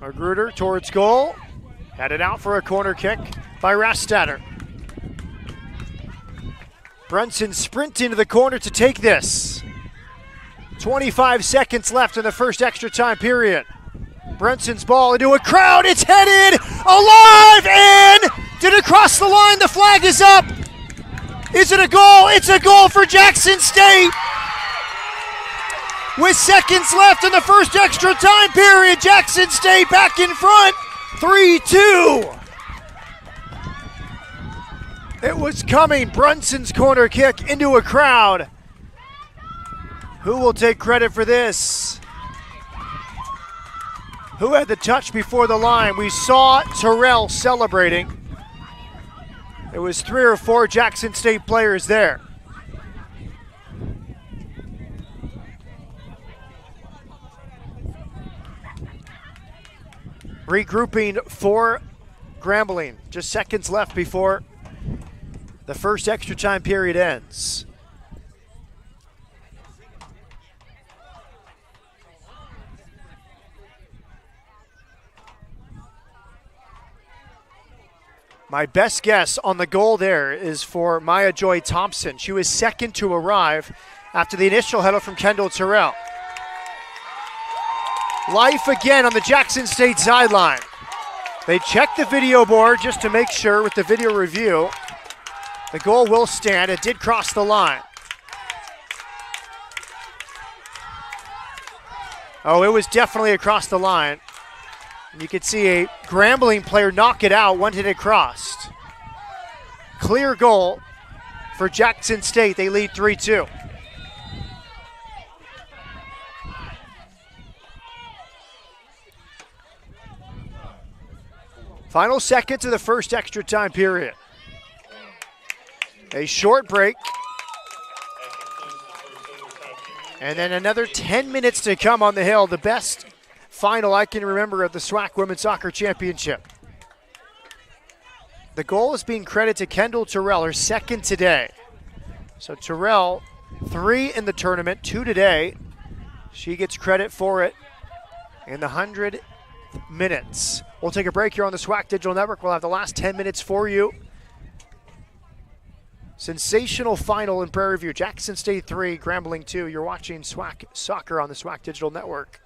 Magruder towards goal. Headed out for a corner kick by Rastatter. Brunson sprint into the corner to take this. 25 seconds left in the first extra time period. Brunson's ball into a crowd. It's headed alive and did it cross the line? The flag is up. Is it a goal? It's a goal for Jackson State. With seconds left in the first extra time period, Jackson State back in front, 3-2. It was coming, Brunson's corner kick into a crowd. Who will take credit for this? Who had the touch before the line? We saw Terrell celebrating. There was 3 or 4 Jackson State players there. Regrouping for Grambling. Just seconds left before the first extra time period ends. My best guess on the goal there is for Maya Joy Thompson. She was second to arrive after the initial header from Kendall Terrell. Life again on the Jackson State sideline. They checked the video board just to make sure with the video review. The goal will stand. It did cross the line. Oh, it was definitely across the line. You could see a Grambling player knock it out once it crossed. Clear goal for Jackson State. They lead 3-2. Final seconds of the first extra time period. A short break. And then another 10 minutes to come on the hill. The best final I can remember of the SWAC Women's Soccer Championship. The goal is being credited to Kendall Terrell, her second today. So Terrell, 3 in the tournament, 2 today. She gets credit for it in the 100 minutes. We'll take a break here on the SWAC Digital Network. We'll have the last 10 minutes for you. Sensational final in Prairie View. Jackson State 3, Grambling 2. You're watching SWAC Soccer on the SWAC Digital Network.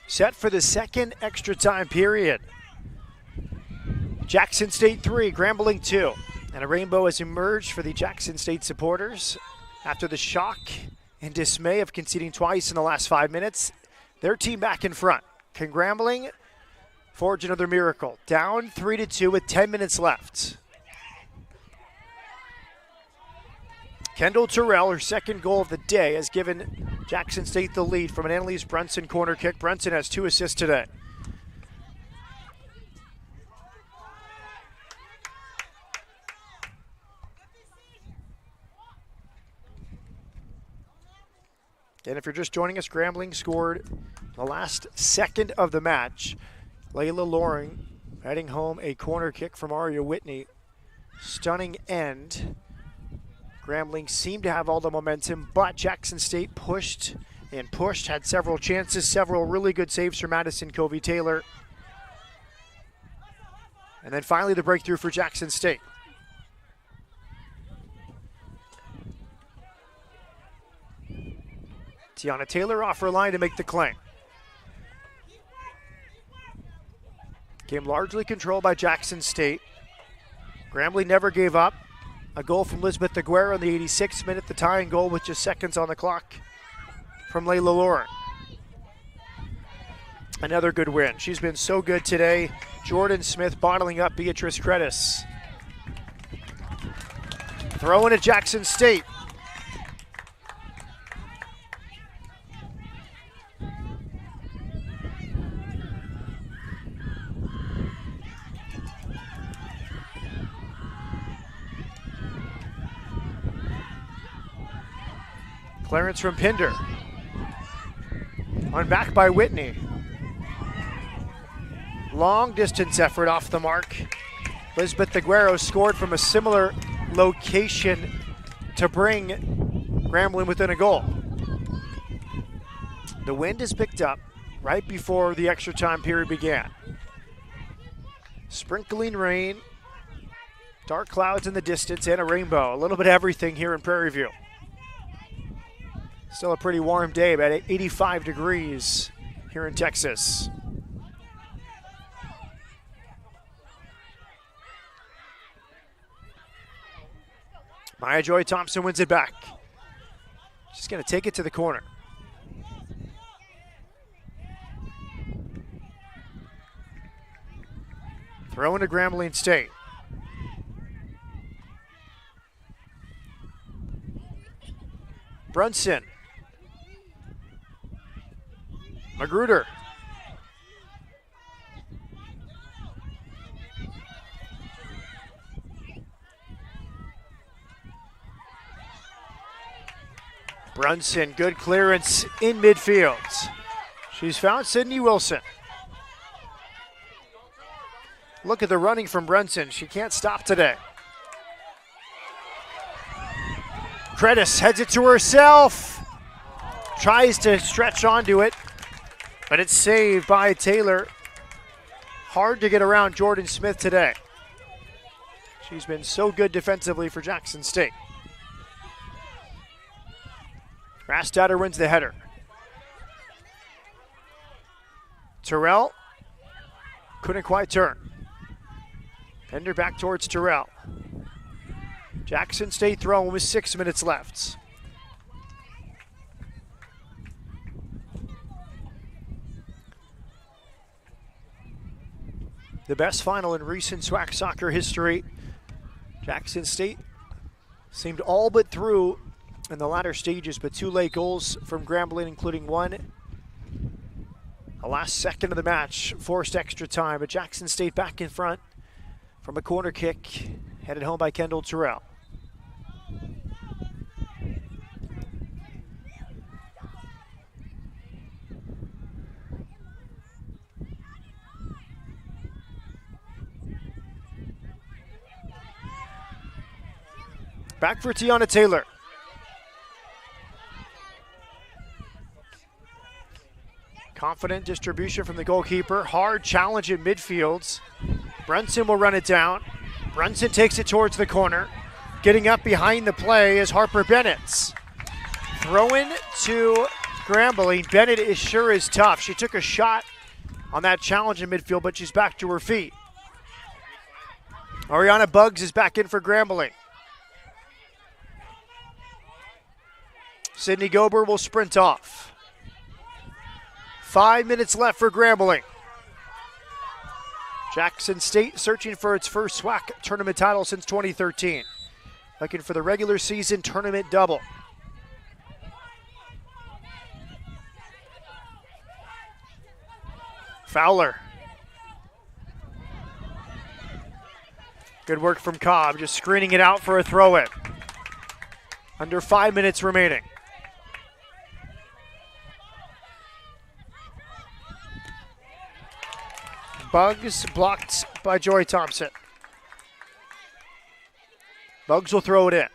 Set for the second extra time period. Jackson State 3, Grambling 2. And a rainbow has emerged for the Jackson State supporters after the shock and dismay of conceding twice in the last 5 minutes. Their team back in front. Can Grambling forge another miracle? Down 3-2 with 10 minutes left. Kendall Terrell, her second goal of the day, has given Jackson State the lead from an Annalise Brunson corner kick. Brunson has 2 assists today. And if you're just joining us, Grambling scored the last second of the match. Layla Loring heading home a corner kick from Aria Whitney. Stunning end. Grambling seemed to have all the momentum, but Jackson State pushed and pushed, had several chances, several really good saves from Madison Covey-Taylor. And then finally the breakthrough for Jackson State. Tiana Taylor off her line to make the claim. Game largely controlled by Jackson State. Grambling never gave up. A goal from Lisbeth Aguero in the 86th minute, the tying goal with just seconds on the clock from Layla Lauren. Another good win. She's been so good today. Jordan Smith bottling up Beatrice Credis. Throw in at Jackson State. Clearance from Pinder. On back by Whitney. Long distance effort off the mark. Lisbeth Aguero scored from a similar location to bring Grambling within a goal. The wind is picked up right before the extra time period began. Sprinkling rain, dark clouds in the distance, and a rainbow. A little bit of everything here in Prairie View. Still a pretty warm day, about 85 degrees here in Texas. Maya Joy Thompson wins it back. She's going to take it to the corner. Throw into Grambling State. Brunson. Magruder. Brunson, good clearance in midfield. She's found Sydney Wilson. Look at the running from Brunson. She can't stop today. Credis heads it to herself. Tries to stretch onto it, but it's saved by Taylor. Hard to get around Jordan Smith today. She's been so good defensively for Jackson State. Rastatter wins the header. Terrell couldn't quite turn. Pender back towards Terrell. Jackson State throwing with 6 minutes left. The best final in recent SWAC soccer history. Jackson State seemed all but through in the latter stages, but 2 late goals from Grambling, including one the last second of the match, forced extra time. But Jackson State back in front from a corner kick, headed home by Kendall Terrell. Back for Tiana Taylor. Confident distribution from the goalkeeper. Hard challenge in midfield. Brunson will run it down. Brunson takes it towards the corner. Getting up behind the play is Harper Bennett. Throw-in to Grambling. Bennett is tough. She took a shot on that challenge in midfield, but she's back to her feet. Ariana Buggs is back in for Grambling. Sydney Gober will sprint off. 5 minutes left for Grambling. Jackson State searching for its first SWAC tournament title since 2013. Looking for the regular season tournament double. Fowler. Good work from Cobb, just screening it out for a throw-in. Under 5 minutes remaining. Bugs blocked by Joy Thompson. Bugs will throw it in.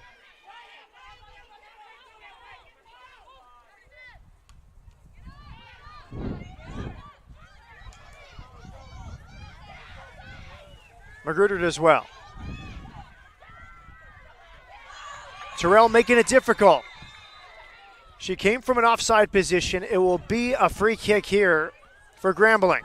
Magruder as well. Terrell making it difficult. She came from an offside position. It will be a free kick here for Grambling.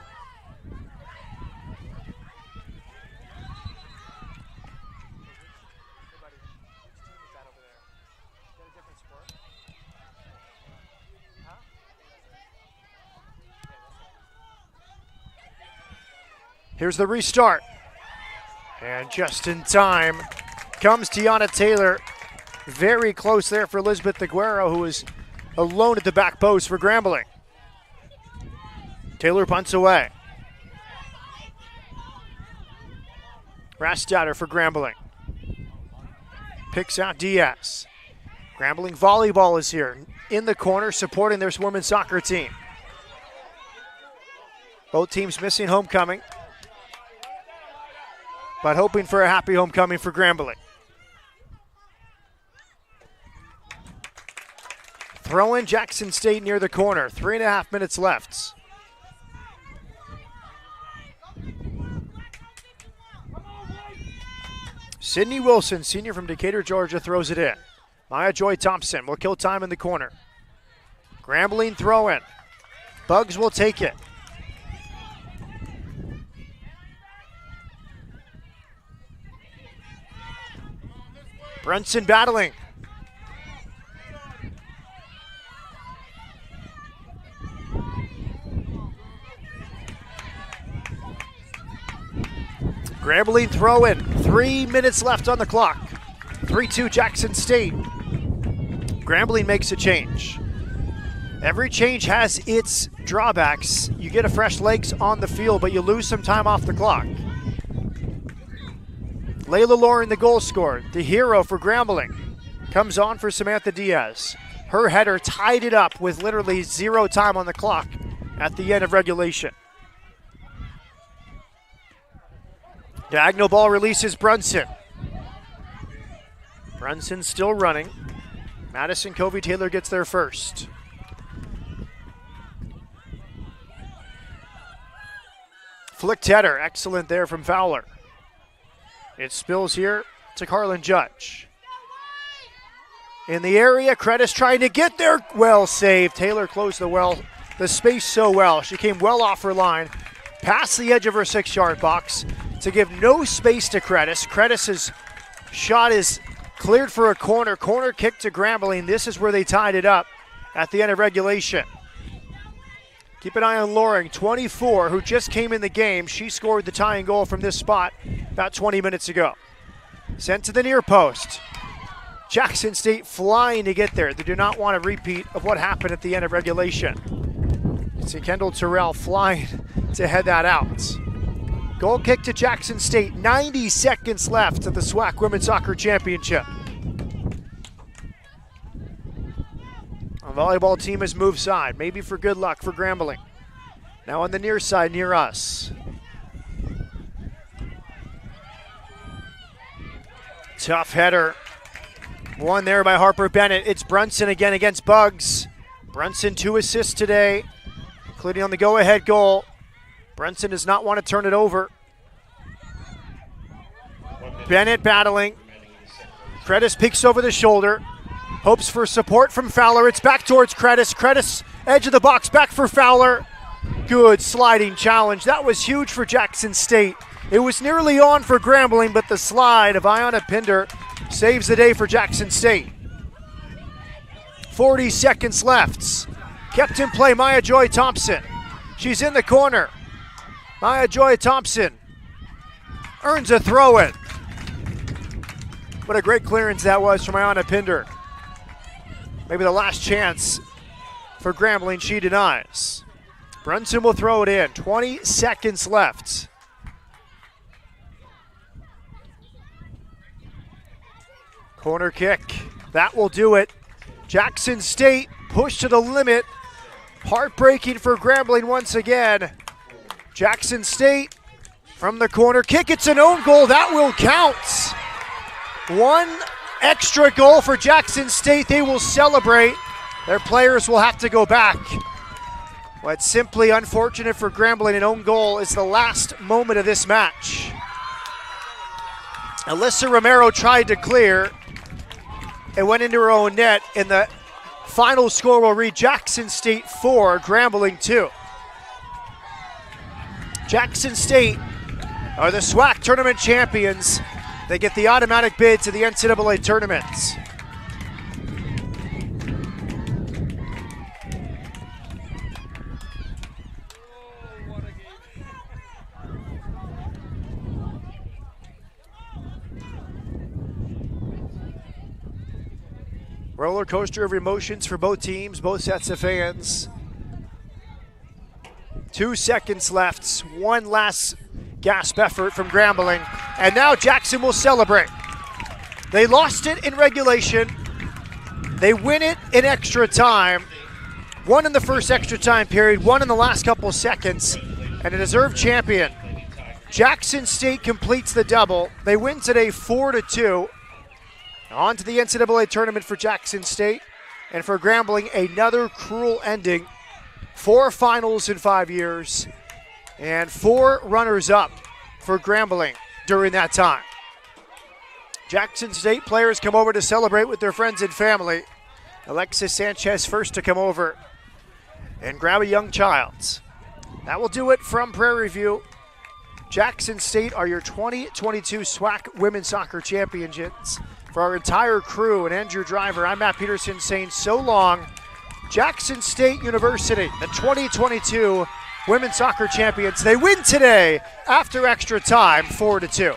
Here's the restart. And just in time comes Tiana Taylor. Very close there for Elizabeth Aguero, who is alone at the back post for Grambling. Taylor punts away. Rastatter for Grambling. Picks out Diaz. Grambling volleyball is here in the corner supporting their women's soccer team. Both teams missing homecoming, but hoping for a happy homecoming for Grambling. Throw in Jackson State near the corner. 3.5 minutes left. Sydney Wilson, senior from Decatur, Georgia, throws it in. Maya Joy Thompson will kill time in the corner. Grambling throw in. Bugs will take it. Brunson battling. Grambling throw in. 3 minutes left on the clock. 3-2 Jackson State. Grambling makes a change. Every change has its drawbacks. You get a fresh legs on the field, but you lose some time off the clock. Layla Lauren, the goal scorer, the hero for Grambling, comes on for Samantha Diaz. Her header tied it up with literally 0 time on the clock at the end of regulation. Diagonal ball releases Brunson. Brunson still running. Madison Covey Taylor gets there first. Flicked header, excellent there from Fowler. It spills here to Carlin Judge. In the area, Credis trying to get there. Well saved. Taylor closed the space so well. She came well off her line, past the edge of her 6-yard box to give no space to Credis. Credis's shot is cleared for a corner. Corner kick to Grambling. This is where they tied it up at the end of regulation. Keep an eye on Loring, 24, who just came in the game. She scored the tying goal from this spot about 20 minutes ago. Sent to the near post. Jackson State flying to get there. They do not want a repeat of what happened at the end of regulation. See Kendall Terrell flying to head that out. Goal kick to Jackson State. 90 seconds left of the SWAC Women's Soccer Championship. The volleyball team has moved side, maybe for good luck for Grambling. Now on the near side, near us. Tough header. Won there by Harper Bennett. It's Brunson again against Bugs. Brunson 2 assists today, including on the go-ahead goal. Brunson does not want to turn it over. Bennett battling. Credis peeks over the shoulder. Hopes for support from Fowler. It's back towards Credis. Credis, edge of the box, back for Fowler. Good sliding challenge. That was huge for Jackson State. It was nearly on for Grambling, but the slide of Ayanna Pinder saves the day for Jackson State. 40 seconds left. Kept in play, Maya Joy Thompson. She's in the corner. Maya Joy Thompson earns a throw-in. What a great clearance that was from Ayanna Pinder. Maybe the last chance for Grambling, she denies. Brunson will throw it in. 20 seconds left. Corner kick. That will do it. Jackson State pushed to the limit. Heartbreaking for Grambling once again. Jackson State From the corner kick, it's an own goal. That will count. One extra goal for Jackson State. They will celebrate. Their players will have to go back. What's simply unfortunate for Grambling, an own goal is the last moment of this match. Alyssa Romero tried to clear. It went into her own net, and the final score will read Jackson State 4, Grambling 2. Jackson State are the SWAC tournament champions. They get the automatic bid to the NCAA tournaments. Roller coaster of emotions for both teams, both sets of fans. 2 seconds left, one last gasp effort from Grambling, and now Jackson will celebrate. They lost it in regulation. They win it in extra time. One in the first extra time period, one in the last couple seconds, and a deserved champion. Jackson State completes the double. They win today 4-2. On to the NCAA tournament for Jackson State, and for Grambling, another cruel ending. 4 finals in 5 years, and 4 runners-up for Grambling during that time. Jackson State players come over to celebrate with their friends and family. Alexis Sanchez first to come over and grab a young child. That will do it from Prairie View. Jackson State are your 2022 SWAC Women's Soccer Championships. For our entire crew and Andrew Driver, I'm Matt Peterson saying so long. Jackson State University, the 2022 Women's Soccer Champions. They win today after extra time, 4-2.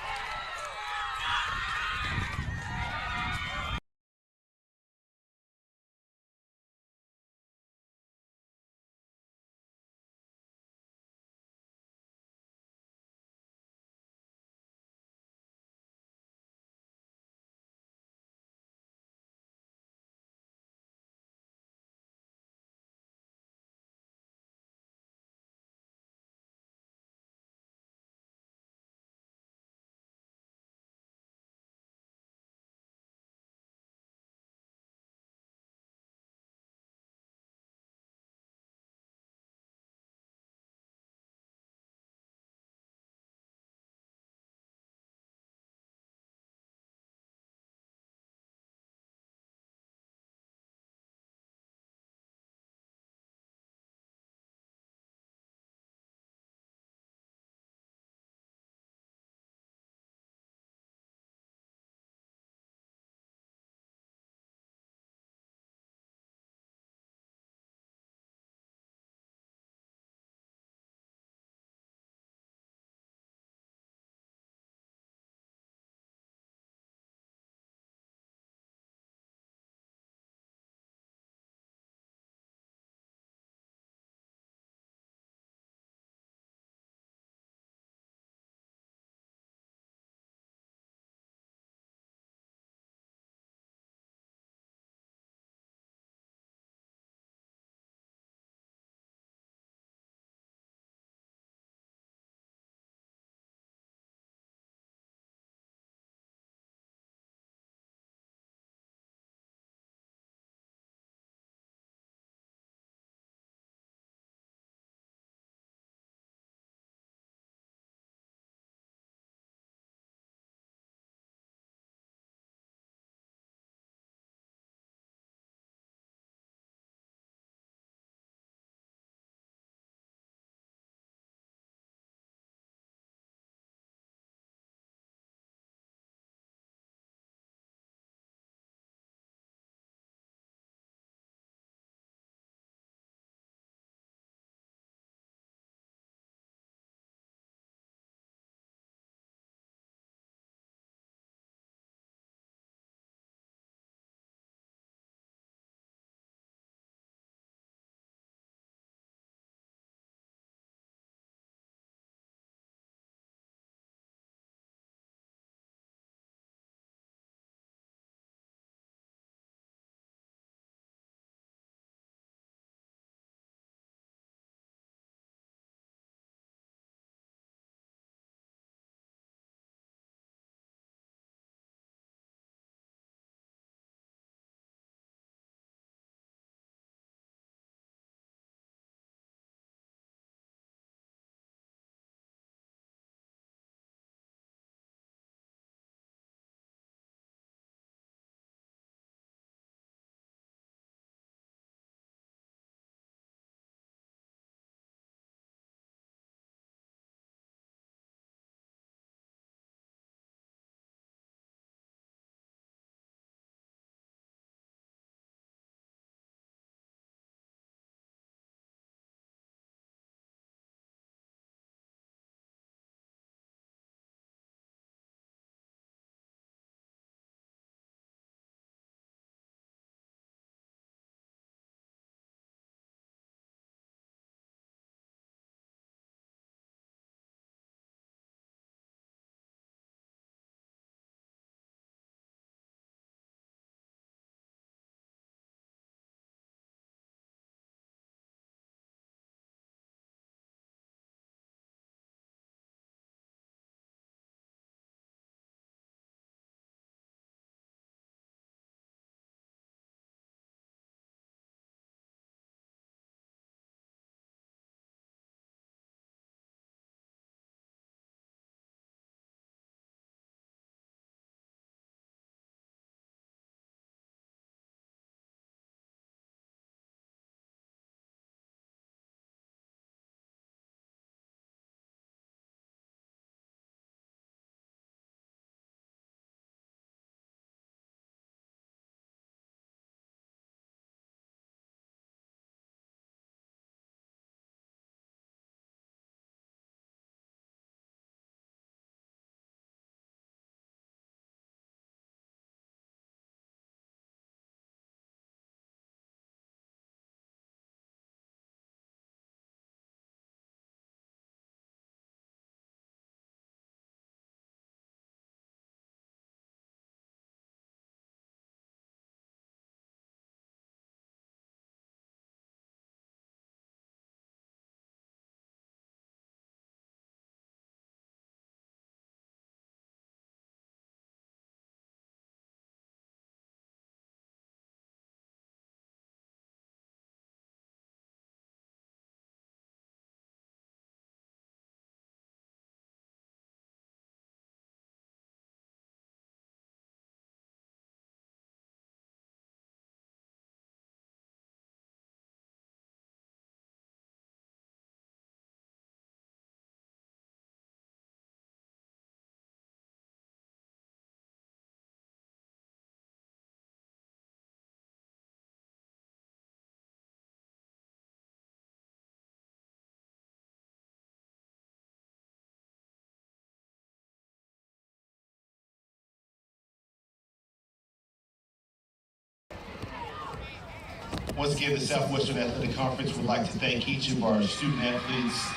Once again, the Southwestern Athletic Conference would like to thank each of our student athletes,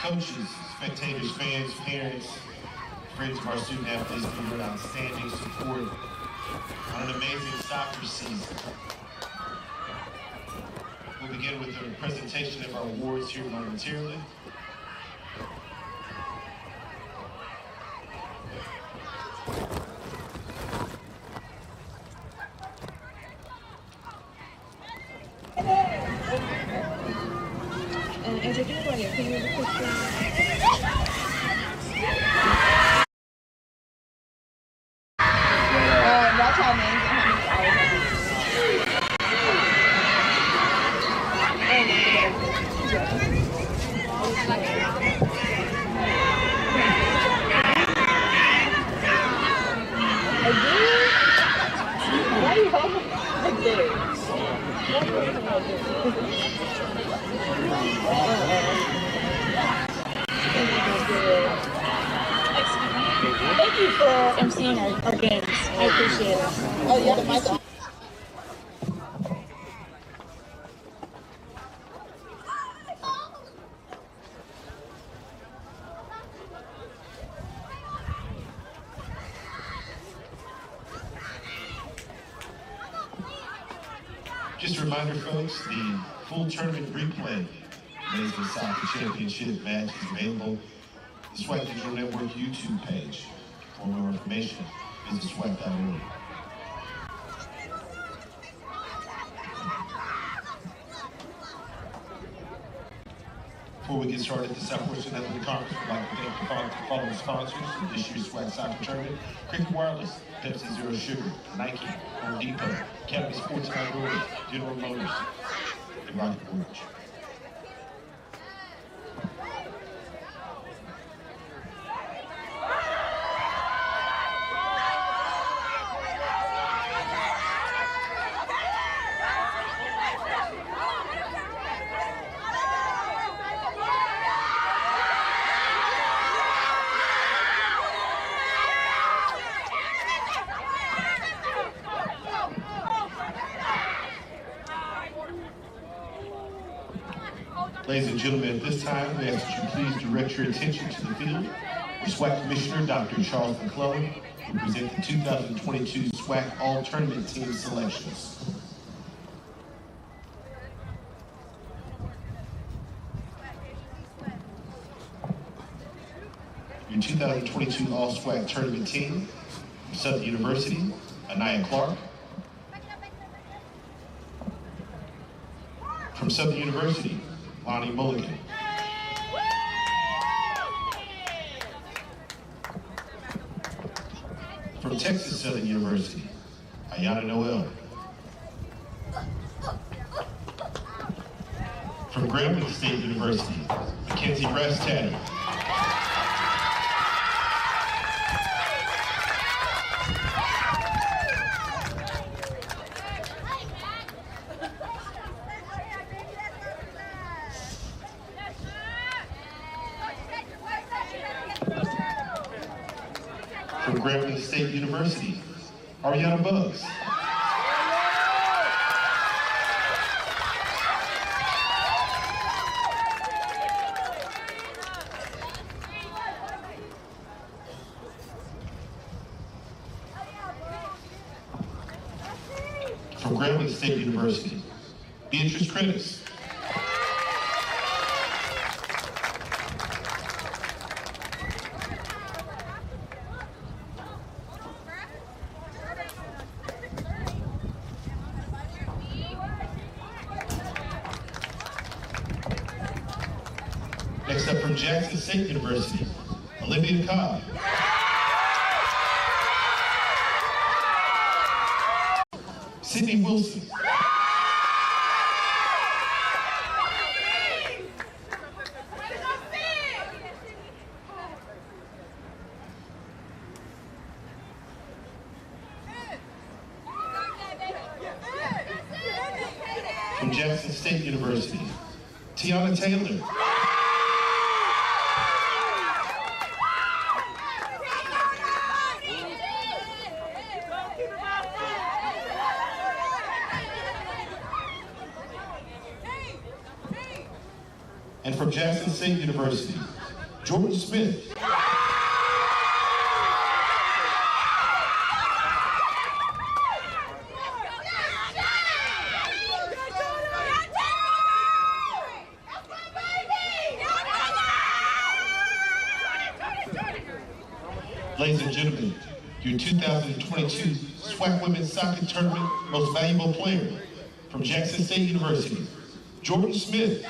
coaches, spectators, fans, parents, friends of our student athletes for their outstanding support on an amazing soccer season. We'll begin with a presentation of our awards here momentarily. Thank you for emceeing our games. I appreciate it. Oh, yeah, the mic on. Just a reminder, folks, the full tournament replay of the Soccer Championship match is available on the SWAC Digital Network YouTube page. For more information, visit SWAC.org. Before we get started, the Southwestern Athletic Conference would like to thank the following sponsors of this year's SWAC Soccer Tournament: Cricket Wireless, Pepsi Zero Sugar, Nike, Home Depot, Academy Sports and Outdoors, General Motors, and Rocket Mortgage. Ladies and gentlemen, at this time, we ask that you please direct your attention to the field, where SWAC Commissioner Dr. Charles McClellan will present the 2022 SWAC All-Tournament Team selections. Your 2022 All-SWAC Tournament Team, from Southern University, Anaya Clark. From Southern University, Lonnie Mulligan. From Texas Southern University, Ayana Noel. From Grambling State University, Mackenzie Rastaddy. From Grambling State University, Ariana Bugs. From Grambling State University, Beatrice Credis. Next up from Jackson State University, Olivia Cobb. Sydney Wilson. From Jackson State University, Tiana Taylor. from Jackson State University, Jordan Smith. Ladies and gentlemen, your 2022 SWAC Women's Soccer Tournament Most Valuable Player from Jackson State University, Jordan Smith.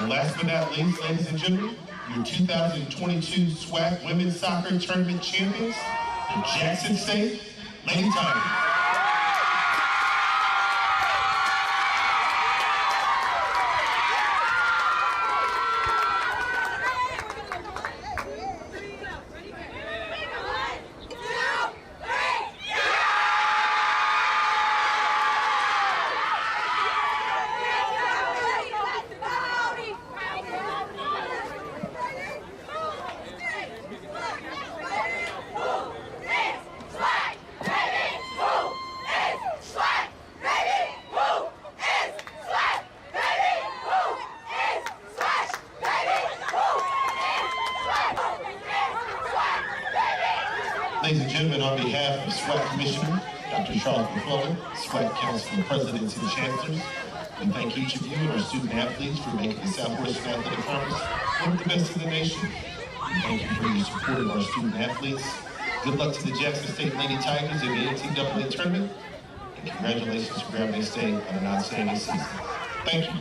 And last but not least, ladies and gentlemen, your 2022 SWAC Women's Soccer Tournament champions, the Jackson State Lady Tigers. Ladies and gentlemen, on behalf of SWAC Commissioner, Dr. Charles McClellan, SWAC Council Presidents and Chancellors, we thank each of you and our student athletes for making the Southwestern Athletic Conference one of the best in the nation. We thank you for your support of our student athletes. Good luck to the Jackson State Lady Tigers in the NCAA tournament, and congratulations to Grambling State on an outstanding season. Thank you.